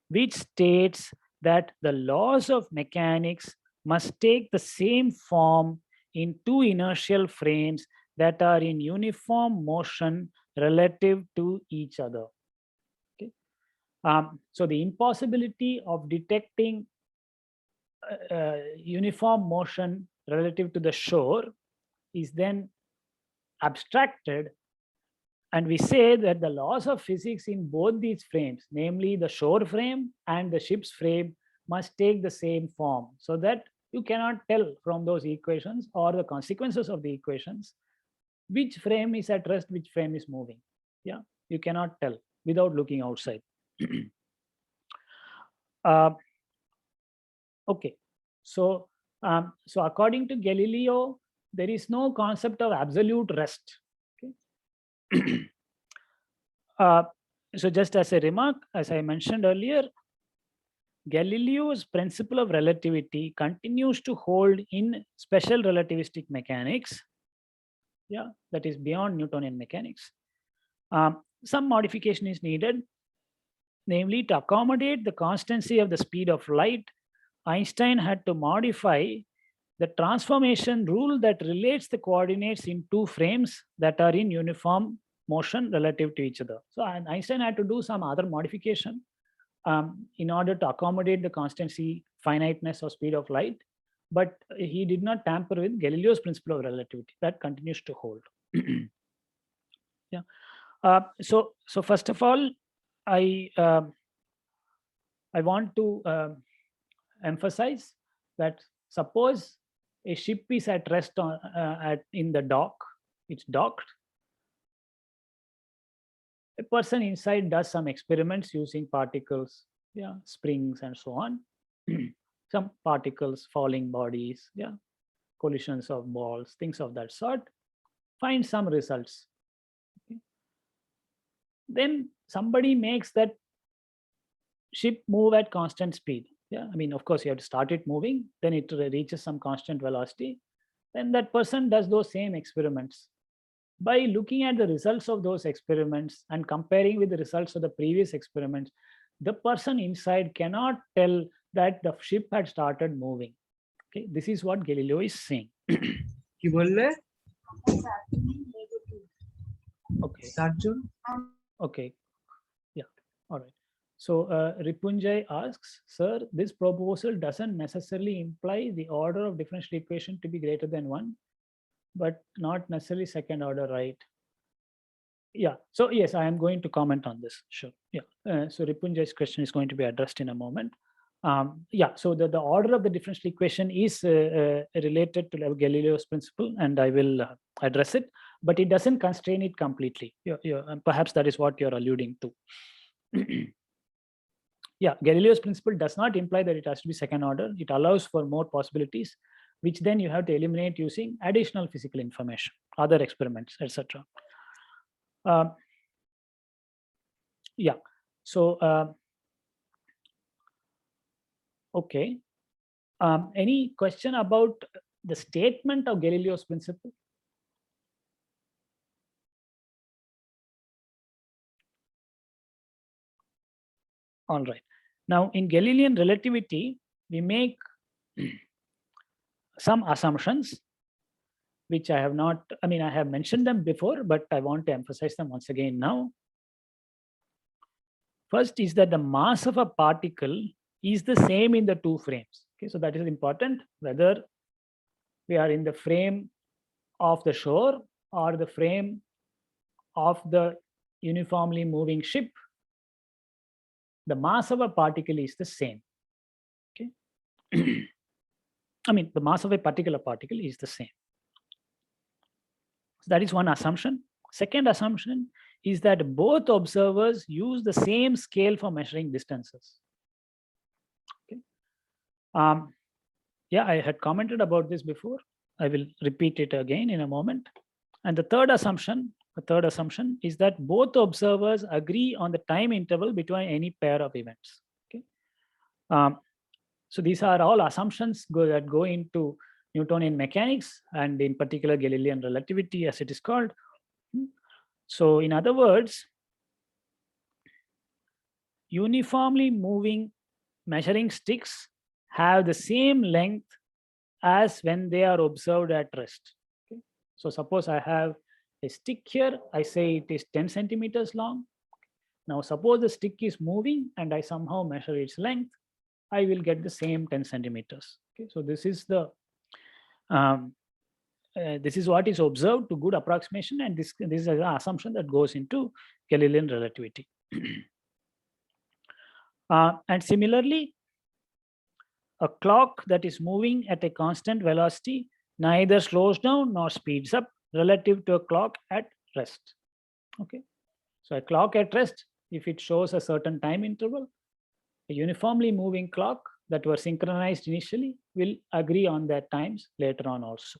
which states that the laws of mechanics must take the same form in two inertial frames that are in uniform motion relative to each other. Okay. So the impossibility of detecting uniform motion relative to the shore is then abstracted, and we say that the laws of physics in both these frames, namely the shore frame and the ship's frame, must take the same form, so that you cannot tell from those equations or the consequences of the equations which frame is at rest, which frame is moving. Yeah, you cannot tell without looking outside. Okay, so according to Galileo, there is no concept of absolute rest. Okay. So just as a remark, as I mentioned earlier, Galileo's principle of relativity continues to hold in special relativistic mechanics. Yeah, that is beyond Newtonian mechanics. Some modification is needed, namely to accommodate the constancy of the speed of light. Einstein had to modify the transformation rule that relates the coordinates in two frames that are in uniform motion relative to each other. So Einstein had to do some other modification in order to accommodate the constancy, finiteness, or speed of light, but he did not tamper with Galileo's principle of relativity. That continues to hold. Yeah. So first of all, I want to emphasize that suppose a ship is at rest in the dock, it's docked. A person inside does some experiments using particles, yeah, springs and so on. Some particles, falling bodies, yeah, collisions of balls, things of that sort. Find some results. Okay. Then somebody makes that ship move at constant speed. Yeah, I mean, of course, you have to start it moving, then it reaches some constant velocity. Then that person does those same experiments. By looking at the results of those experiments and comparing with the results of the previous experiments, the person inside cannot tell that the ship had started moving. Okay, this is what Galileo is saying. Okay. Okay. Yeah. All right. So Ripunjay asks, sir, this proposal doesn't necessarily imply the order of differential equation to be greater than 1, but not necessarily second order, right? Yeah. So yes, I am going to comment on this. Sure. Yeah. So Ripunjay's question is going to be addressed in a moment. Yeah. So the order of the differential equation is related to Galileo's principle, and I will address it, but it doesn't constrain it completely. Perhaps that is what you're alluding to. Yeah, Galileo's principle does not imply that it has to be second order. It allows for more possibilities, which then you have to eliminate using additional physical information, other experiments, etc. Yeah, so okay. Any question about the statement of Galileo's principle? All right. Now, in Galilean relativity, we make some assumptions, which I have not, I mean, I have mentioned them before, but I want to emphasize them once again now. First is that the mass of a particle is the same in the two frames. Okay, so that is important, whether we are in the frame of the shore or the frame of the uniformly moving ship. The mass of a particle is the same. Okay. I mean, the mass of a particular particle is the same. So that is one assumption. Second assumption is that both observers use the same scale for measuring distances. Okay. Yeah, I had commented about this before. I will repeat it again in a moment. And the third assumption a third assumption is that both observers agree on the time interval between any pair of events. Okay. So these are all assumptions that go into Newtonian mechanics, and in particular Galilean relativity, as it is called. So in other words, uniformly moving measuring sticks have the same length as when they are observed at rest. Okay. So suppose I have a stick here, I say it is 10 centimeters long. Now suppose the stick is moving and I somehow measure its length, I will get the same 10 centimeters. Okay. So this is the this is what is observed to good approximation, and this is an assumption that goes into Galilean relativity. And similarly, a clock that is moving at a constant velocity neither slows down nor speeds up relative to a clock at rest. Okay, so a clock at rest, if it shows a certain time interval, a uniformly moving clock that were synchronized initially will agree on their times later on also.